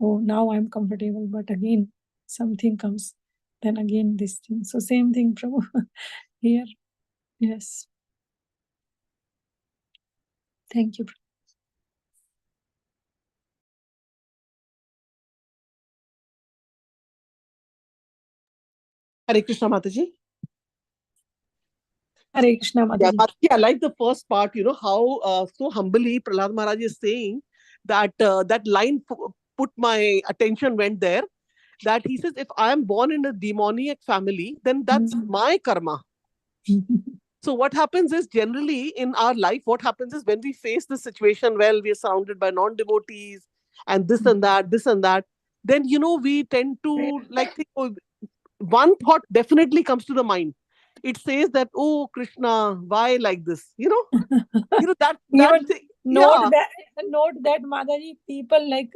oh, now I'm comfortable, but again something comes, then again this thing. So same thing, Prabhu. Here. Yes. Thank you. Hare Krishna, Mataji. Hare Krishna, Mataji. Yeah, Mataji, I like the first part, how so humbly Prahlad Maharaj is saying that that line put my attention, went there, that he says, if I am born in a demoniac family, then that's my karma. So what happens is, generally in our life, what happens is, when we face the situation, well, we are surrounded by non-devotees and this and that, then, we tend to like think, oh, one thought definitely comes to the mind. It says that, oh, Krishna, why like this? That Even thing. note Yeah. that Mataji, people like,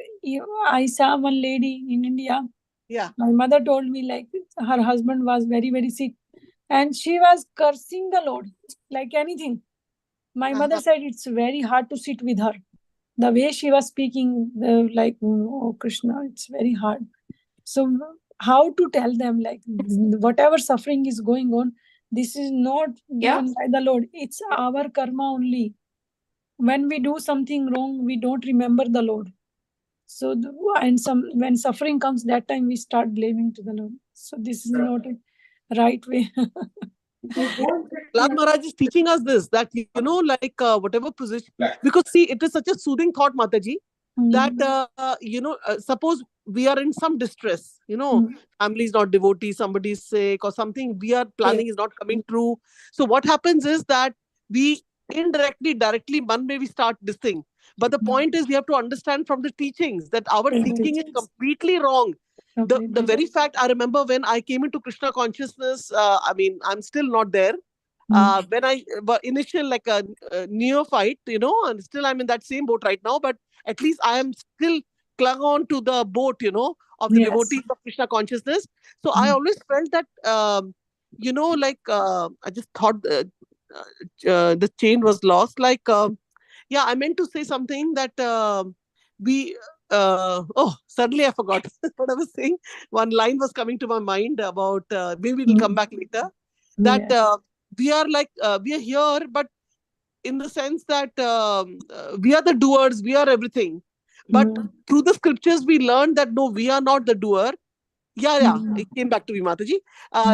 I saw one lady in India. Yeah. My mother told me, like, her husband was very, very sick and she was cursing the Lord like anything. My mother said it's very hard to sit with her. The way she was speaking, like, oh Krishna, it's very hard. So how to tell them, like, whatever suffering is going on, this is not given by the Lord. It's our karma only. When we do something wrong, we don't remember the Lord. So when suffering comes, that time we start blaming to the Lord. So this is not a right way. Prahlad Maharaj is teaching us this, that, like whatever position, because see, it is such a soothing thought, Mataji, that, suppose we are in some distress, family is not devotee, somebody is sick or something, we are planning is not coming true. So what happens is that we indirectly, directly, man may we start this thing. But the point is, we have to understand from the teachings that our thinking is completely wrong. The very fact, I remember when I came into Krishna consciousness, I mean, I'm still not there. When I initial like a neophyte, and still I'm in that same boat right now, but at least I am still clung on to the boat, of the devotees of Krishna consciousness. So I always felt that, I just thought the chain was lost. Yeah, I meant to say something that suddenly I forgot what I was saying. One line was coming to my mind about, maybe it'll come back later, that we are we are here, but in the sense that we are the doers, we are everything. But through the scriptures, we learned that no, we are not the doer. Yeah, it came back to me, Mataji.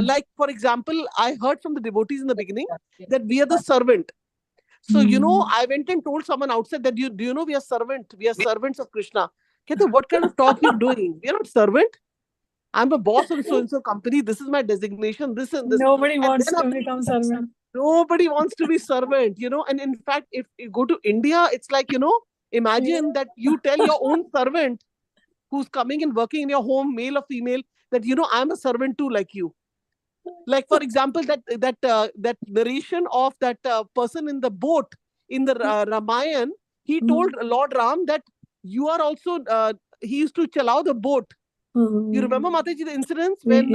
Like, for example, I heard from the devotees in the beginning that we are the servant. So, I went and told someone outside that, do you know we are servant? We are servants of Krishna. Kehte, what kind of talk you're doing? We are not servant. I'm a boss of so-and-so company. This is my designation, this and this. Nobody And wants then to become servant. Nobody wants to be servant, And in fact, if you go to India, it's like, imagine that you tell your own servant who's coming and working in your home, male or female, that, I'm a servant too, like you. Like, for example, that narration of that person in the boat in the Ramayana, he told Lord Ram that you are also, he used to chalao the boat. You remember, Mataji, the incidents when,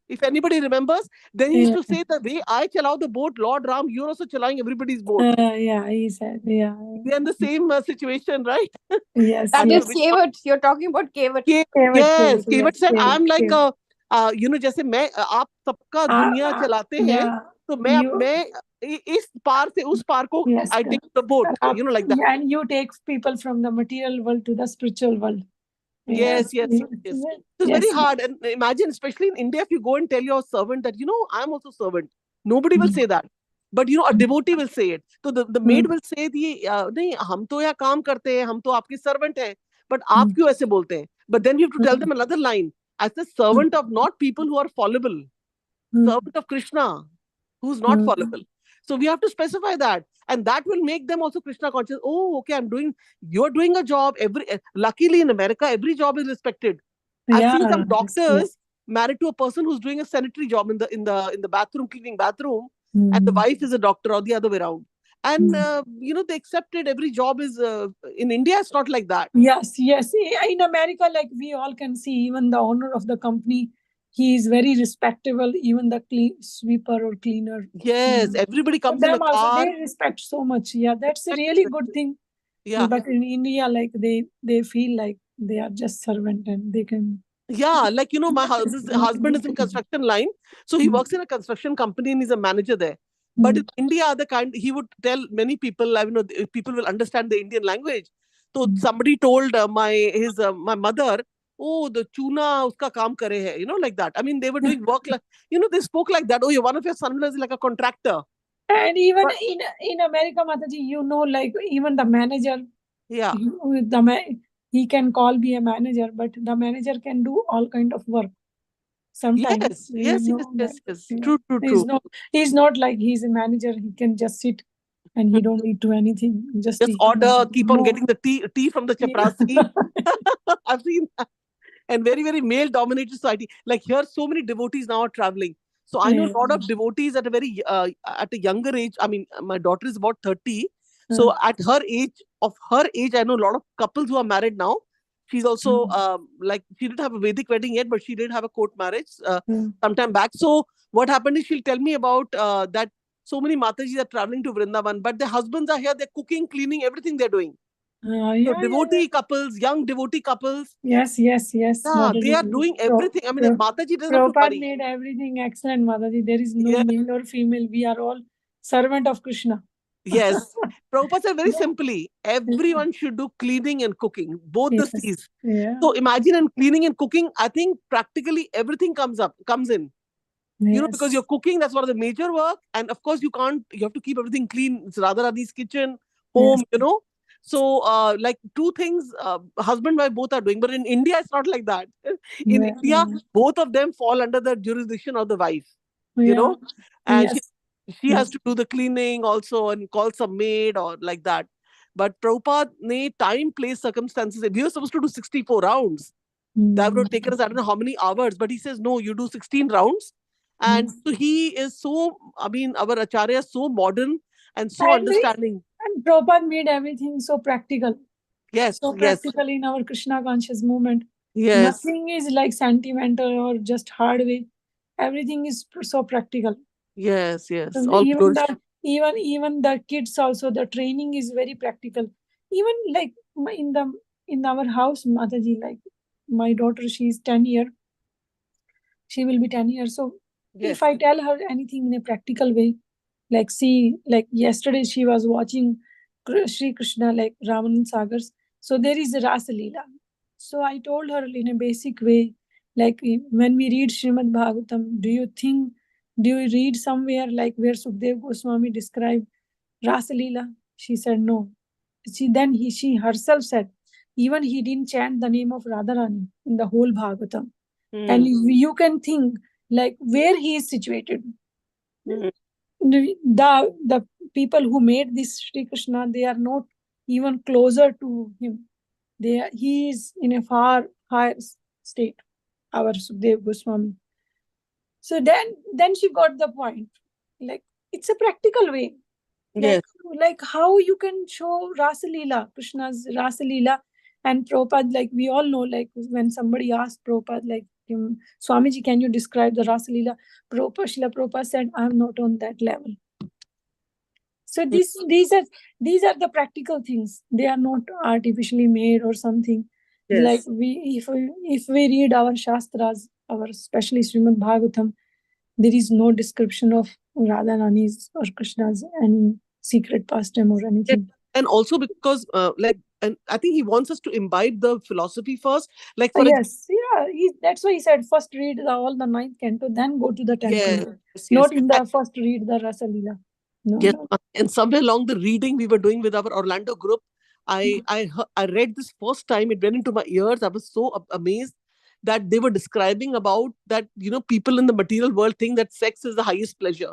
if anybody remembers, then he used to say, the way I chalao the boat, Lord Ram, you're also chalaing everybody's boat. He said, They're in the same situation, right? Yes. That is Kevat. You're talking about Kevat. Yes, Kevat said, I'm like a, जैसे मैं आप सबका दुनिया चलाते हैं, तो मैं इस पार से उस पार को I take the boat, like that. Yeah, and you take people from the material world to the spiritual world. Yes. So it's very hard. And imagine, especially in India, if you go and tell your servant that, I'm also servant. Nobody will say that. But, a devotee will say it. So the maid will say, नहीं, हम तो यहाँ काम करते हैं, हम तो आपके servant हैं. But आप क्यों ऐसे बोलते हैं? But then you have to tell them another line. As the servant of not people who are fallible. Servant of Krishna, who's not fallible. So we have to specify that. And that will make them also Krishna conscious. Oh, okay, you're doing a job. Luckily in America, every job is respected. I've seen some doctors married to a person who's doing a sanitary job in the bathroom, cleaning bathroom, and the wife is a doctor, or the other way around. And they accepted every job is in India. It's not like that. Yes. In America, like we all can see, even the owner of the company, he is very respectable. Even the sweeper or cleaner. Yes, everybody comes in a car. Also, they respect so much. Yeah, that's a really good thing. Yeah. But in India, like they feel like they are just servant and they can. Yeah, like my husband is in construction line, so he works in a construction company and he's a manager there. But in India, he would tell many people, people will understand the Indian language. So somebody told my mother, oh, the chuna uska kaam kare hai, like that. I mean, they were doing work like, they spoke like that. Oh, one of your son-in-laws is like a contractor. And even in America, Mataji, like even the manager, he can be a manager, but the manager can do all kind of work. Sometimes. Yes. True. He's not like he's a manager. He can just sit and he don't need to anything. Just order, keep on getting the tea from the chaprasi. I've seen that. And very, very male-dominated society. Like here, so many devotees now are traveling. So I know a lot of devotees at a younger age. I mean, my daughter is about 30. So at her age, I know a lot of couples who are married now. She's also she didn't have a Vedic wedding yet, but she did have a court marriage sometime back. So what happened is she'll tell me about that so many Matajis are traveling to Vrindavan, but their husbands are here. They're cooking, cleaning, everything they're doing. So devotee couples, young devotee couples. Yes. Yeah, they are doing everything. I mean, Mataji doesn't have to worry. Prabhupada made everything excellent, Mataji. There is no male or female. We are all servant of Krishna. Yes. Prabhupada said very simply, everyone should do cleaning and cooking, both the C's. Yeah. So imagine in cleaning and cooking, I think practically everything comes in. Because you're cooking, that's one of the major work. And of course, you have to keep everything clean. It's Radharani's kitchen, home, So like two things, husband and wife both are doing. But in India, it's not like that. In India, both of them fall under the jurisdiction of the wife, And she has to do the cleaning also and call some maid or like that. But Prabhupada ne time, place, circumstances, we were supposed to do 64 rounds. That would have taken us, I don't know how many hours, but he says, no, you do 16 rounds. And so he is so, I mean, our Acharya is so modern and so understanding. And Prabhupada made everything so practical. Yes, So yes, practical in our Krishna conscious movement. yes, Nothing is like sentimental or just hard way. Everything is so practical. yes, yes. And All glory. even the kids also, the training is very practical. Even like in our house, Mataji, like my daughter, she's 10 years. She will be 10 years. So Yes. if I tell her anything in a practical way, like see, like yesterday she was watching Sri Krishna, like Raman Sagars. So there is a Rasa Leela. So I told her in a basic way, like when we read Srimad Bhagavatam, do you read somewhere like where Sukdev Goswami described Rasa Leela? She said no. She herself said, even he didn't chant the name of Radharani in the whole Bhagavatam. And you can think like where he is situated. The people who made this Sri Krishna, they are not even closer to him. He is in a far higher state, our Sukdev Goswami. So then she got the point. Like it's a practical way. Yes. Like how you can show Rasa Leela, Krishna's Rasa Leela, and Prabhupada, like we all know, like when somebody asked Prabhupada, like Swamiji, can you describe the Rasa Leela? Srila Prabhupada said, I'm not on that level. So these are the practical things. They are not artificially made or something. Yes. Like if we read our Shastras, our especially Srimad Bhagavatam, there is no description of Radharani's or Krishna's any secret pastime or anything. And also because and I think he wants us to imbibe the philosophy first. Like for That's why he said first read all the 9th canto, then go to the 10th canto. Yes. Not in the first read the Rasa Leela. Yes. And somewhere along the reading we were doing with our Orlando group, I read this first time, it went into my ears. I was so amazed that they were describing about that, people in the material world think that sex is the highest pleasure.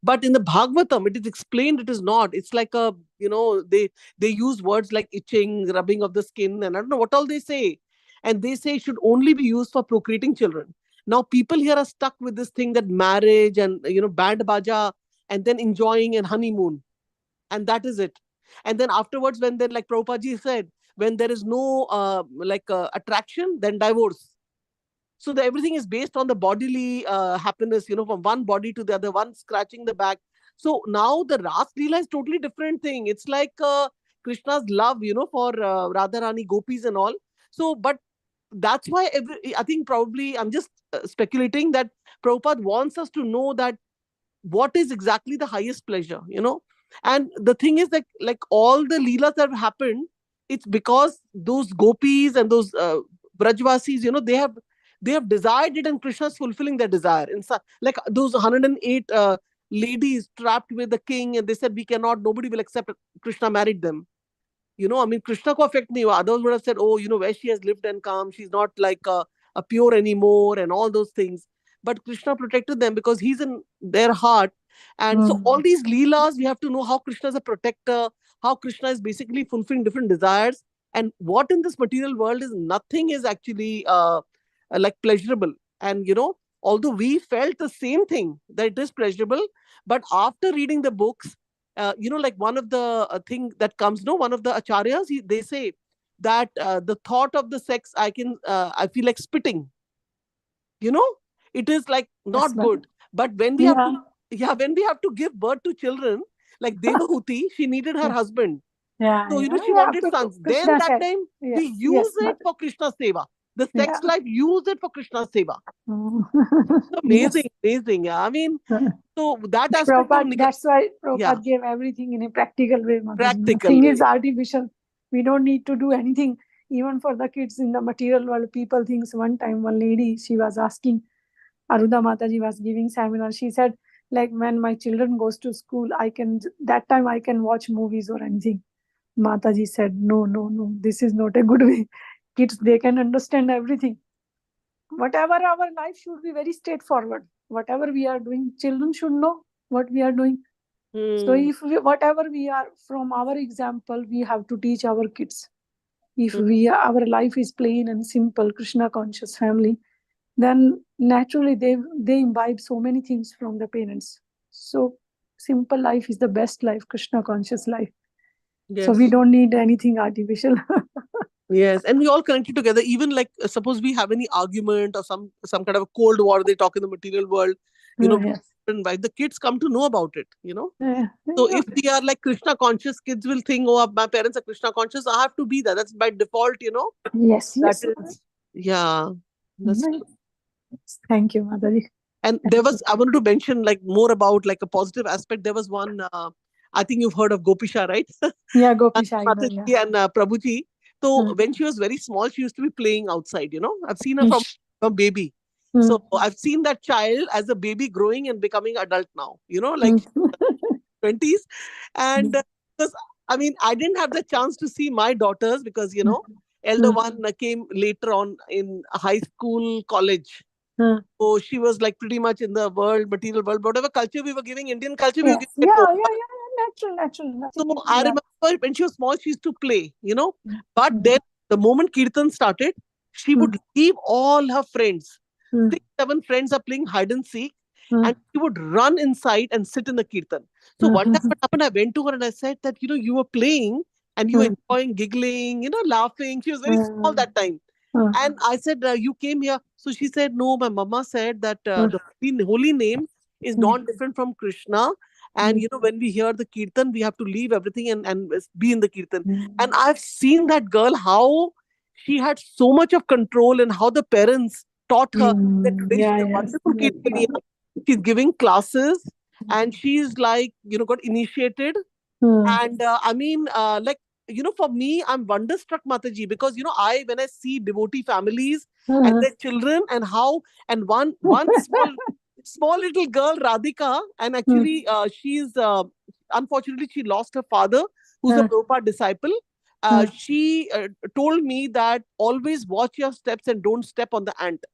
But in the Bhagavatam, it is explained it is not. It's like they use words like itching, rubbing of the skin, and I don't know what all they say. And they say it should only be used for procreating children. Now people here are stuck with this thing that marriage and band baja and then enjoying and honeymoon, and that is it. And then afterwards, when then like Prabhupada said, when there is no attraction, then divorce. So everything is based on the bodily happiness, from one body to the other, one scratching the back. So now the Ras Leela is totally different thing. It's like Krishna's love, for Radharani, gopis and all. So, but that's why I think probably I'm just speculating that Prabhupada wants us to know that what is exactly the highest pleasure, And the thing is that like all the Leelas that have happened, it's because those gopis and those Brajvasis, they have desired it and Krishna is fulfilling their desire. Like those 108 ladies trapped with the king and they said, nobody will accept it. Krishna married them. Krishna ko affect nahi hua. Others would have said, where she has lived and come, she's not like a pure anymore and all those things. But Krishna protected them because he's in their heart. And so all these Leelas, we have to know how Krishna is a protector, how Krishna is basically fulfilling different desires. And what in this material world is nothing is actually like pleasurable. And although we felt the same thing that it is pleasurable, but after reading the books, like one of the thing that comes, one of the acharyas, they say that the thought of the sex, I feel like spitting. It is like not good. But when we when we have to give birth to children, like Devahuti, she needed her husband. So she wanted sons. Then that time we use it for Krishna's seva. The sex life, use it for Krishna's seva. Amazing. Yeah. I mean, so that aspect that's why Prabhupada gave everything in a practical way. Nothing is artificial. We don't need to do anything. Even for the kids in the material world, people think one time one lady, she was asking, Aruda Mataji was giving seminar. She said, like when my children goes to school, that time I can watch movies or anything. Mataji said, no, this is not a good way. Kids, they can understand everything. Whatever our life should be very straightforward. Whatever we are doing, children should know what we are doing. So Hmm. if we, whatever we are, from our example, we have to teach our kids. If Hmm. our life is plain and simple, Krishna conscious family, then naturally they imbibe so many things from the parents. So simple life is the best life, Krishna conscious life. So we Yes. don't need anything artificial. Yes, and we all connected together. Even like suppose we have any argument or some kind of a cold war they talk in the material world, Yes. and why the kids come to know about it. Yeah. So if we are like Krishna conscious, kids will think, oh, my parents are Krishna conscious, I have to be that. That's by default. Yes. That Yes. is, yeah, that's. Nice. Thank you, Mataji. And there was, I wanted to mention like more about like a positive aspect. There was one, I think you've heard of Gopisha, right? Yeah, Gopisha, I know. Yeah. Mataji and Prabhuji. So Hmm. when she was very small, she used to be playing outside. I've seen her Hmm. from baby. Hmm. So I've seen that child as a baby growing and becoming adult now, like Hmm. 20s. And because, I mean, I didn't have the chance to see my daughters because, elder Hmm. one came later on in high school, college. Hmm. So she was like pretty much in the world, material world, whatever culture we were giving, Indian culture we were Yes. giving at Yeah, home. yeah, yeah, yeah. Natural. So Nothing. I Yeah. remember when she was small, she used to play. But Hmm. then the moment Kirtan started, she Hmm. would leave all her friends. Hmm. 6, 7 friends are playing hide and seek, Hmm. and she would run inside and sit in the Kirtan. So one time what happened, I went to her and I said that, you were playing and you were enjoying, giggling, laughing. She was very small that time. And I said, you came here. So she said, no, my mama said that the holy name is not different from Krishna. And, when we hear the Kirtan, we have to leave everything and be in the Kirtan. And I've seen that girl, how she had so much of control and how the parents taught her that today Yeah, she's a yes. wonderful Kirtaniya. She's giving classes and she's like, got initiated. And I mean, like, for me, I'm wonderstruck, Mataji, because, when I see devotee families and their children and how, and one small little girl, Radhika, and actually, she's, unfortunately, she lost her father, who's a Prabhupada disciple. She told me that always watch your steps and don't step on the ant.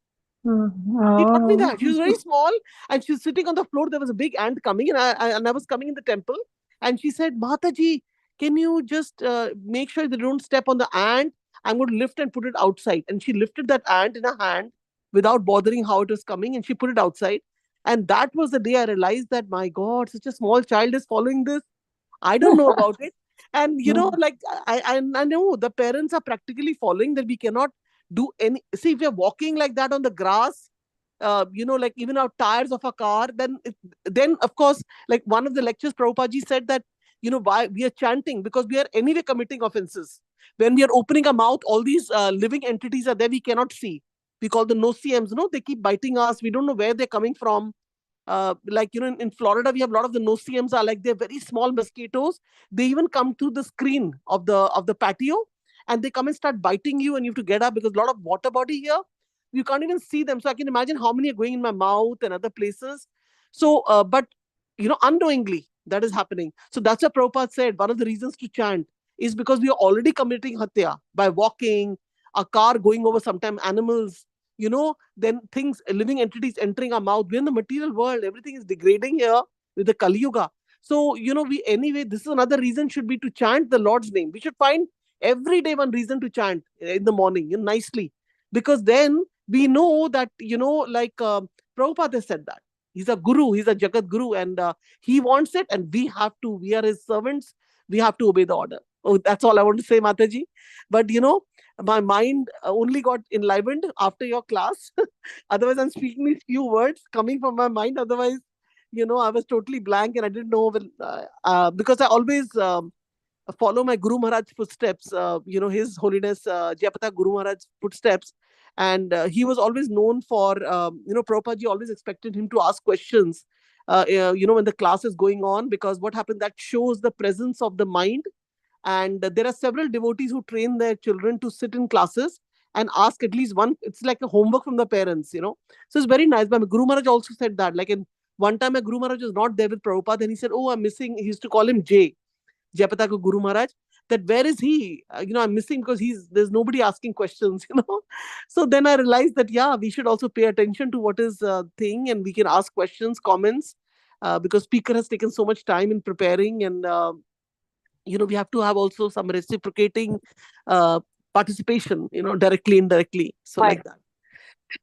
She taught me that. She was very small and she was sitting on the floor. There was a big ant coming, and I was coming in the temple. And she said, Mataji, can you just make sure they don't step on the ant? I'm going to lift and put it outside. And she lifted that ant in her hand without bothering how it was coming, and she put it outside. And that was the day I realized that, my God, such a small child is following this. I don't know about it. And like I know the parents are practically following that we cannot do any. See, if you're walking like that on the grass, like even our tires of a car, then of course, like one of the lectures, Prabhupada said that, why we are chanting, because we are anyway committing offenses. When we are opening our mouth, all these living entities are there, we cannot see. We call the no-CMs, they keep biting us. We don't know where they're coming from. Like, in Florida, we have a lot of the no-CMs are like, they're very small mosquitoes. They even come through the screen of the patio, and they come and start biting you, and you have to get up because a lot of water body here. You can't even see them. So I can imagine how many are going in my mouth and other places. So, but, unknowingly, that is happening. So that's what Prabhupada said. One of the reasons to chant is because we are already committing hatya by walking, a car going over, sometimes animals, then things, living entities entering our mouth. We're in the material world. Everything is degrading here with the Kali Yuga. So, anyway, this is another reason should be to chant the Lord's name. We should find every day one reason to chant in the morning, nicely. Because then we know that, like Prabhupada has said that. He's a guru, he's a Jagat Guru, and he wants it, and we are his servants, we have to obey the order. Oh, that's all I want to say, Mataji. But, my mind only got enlivened after your class. Otherwise, I'm speaking these few words coming from my mind. Otherwise, I was totally blank and I didn't know. Because I always follow my Guru Maharaj footsteps, His Holiness Jayapataka Guru Maharaj footsteps. And he was always known for, Prabhupada always expected him to ask questions, when the class is going on, because what happened, that shows the presence of the mind. And there are several devotees who train their children to sit in classes and ask at least one. It's like a homework from the parents. So it's very nice. But Guru Maharaj also said that. Like, in one time, my Guru Maharaj was not there with Prabhupada, and he said, oh, I'm missing. He used to call him Jayapataka Guru Maharaj, that where is he? I'm missing because there's nobody asking questions. So then I realized that, yeah, we should also pay attention to what is thing, and we can ask questions, comments. because speaker has taken so much time in preparing, and we have to have also some reciprocating participation, directly, indirectly. So Right. like that.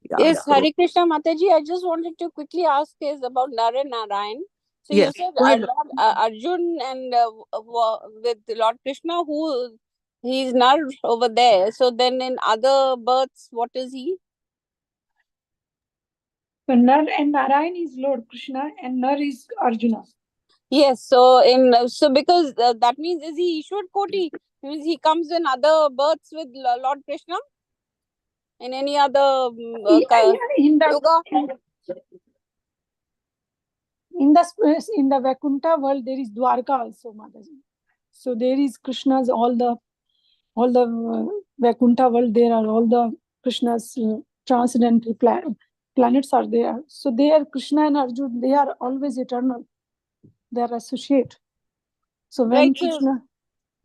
Yeah. Yes, So, Hare Krishna Mataji, I just wanted to quickly ask is about Nar and Narayan. So yes. you said Go ahead. Lord Arjun and with Lord Krishna, who he's Nar over there. So then in other births, what is he? So Nar and Narayan is Lord Krishna and Nar is Arjuna. Yes, so because that means is he Ishwar Koti? Means he comes in other births with Lord Krishna? In any other In the yoga? in the Vaikuntha world there is Dwarka also, Mataji. So there is Krishna's all the Vaikuntha world. There are all the Krishna's transcendental planets are there. So they are Krishna and Arjuna. They are always eternal. They are associate. So when Right, so- Krishna,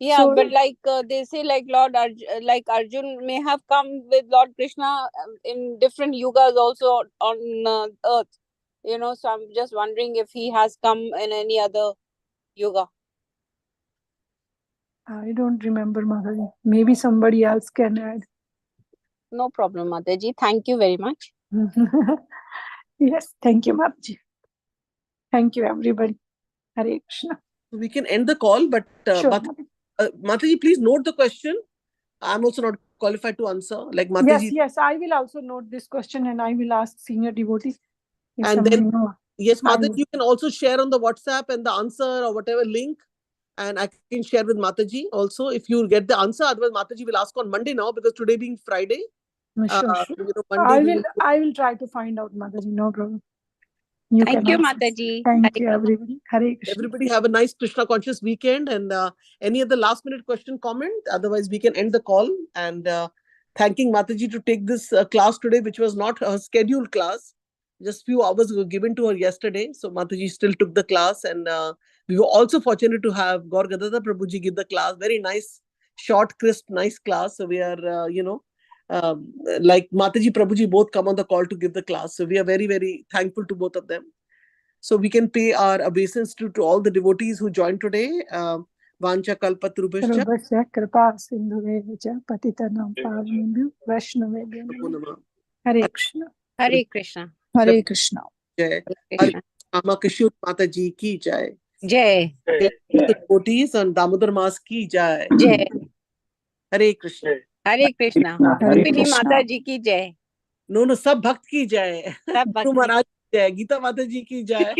Yeah, so, but like they say, like like Arjun may have come with Lord Krishna in different yugas also on earth. So I'm just wondering if he has come in any other yuga. I don't remember, Mataji. Maybe somebody else can add. No problem, Mataji. Thank you very much. Yes, thank you, Mataji. Thank you, everybody. Hare Krishna. We can end the call, but Sure, Mataji, please note the question. I'm also not qualified to answer. Like Mataji. Yes, I will also note this question and I will ask senior devotees. If And somebody then, know, yes, I Mataji, will. you can also share on the WhatsApp and the answer or whatever link. And I can share with Mataji also if you get the answer. Otherwise, Mataji will ask on Monday now, because today being Friday. Sure. Monday I will try to find out, Mataji. No problem. You Thank can you, ask. Mataji. Thank you, everybody. Hare Krishna. Everybody have a nice Krishna conscious weekend. And any other last minute question, comment? Otherwise, we can end the call. And thanking Mataji to take this class today, which was not her scheduled class. Just few hours were given to her yesterday. So Mataji still took the class. And we were also fortunate to have Gaur Gadadhar Prabhuji give the class. Very nice, short, crisp, nice class. So we are, like Mataji, Prabhuji both come on the call to give the class. So we are very, very thankful to both of them. So we can pay our obeisance to all the devotees who joined today. Vancha kalpatrubhascha. Sarvasya kripa sindhurevacha patitanam pavanebhyo vaishnavebhyo namo. Hare Krishna. Hare Krishna. Hare Krishna. Jai. Krishna. Shyama Kishori Mataji ki jai. Jai. Devotees and Damodar Mas ki jai. Jai. Hare Krishna. Hare Krishna. Hare Rukmini Krishna. Mataji ki jai. No, sab bhakt ki jai. Sab Guru bhakti. Maharaj ki jai. Geeta Mataji ki jai.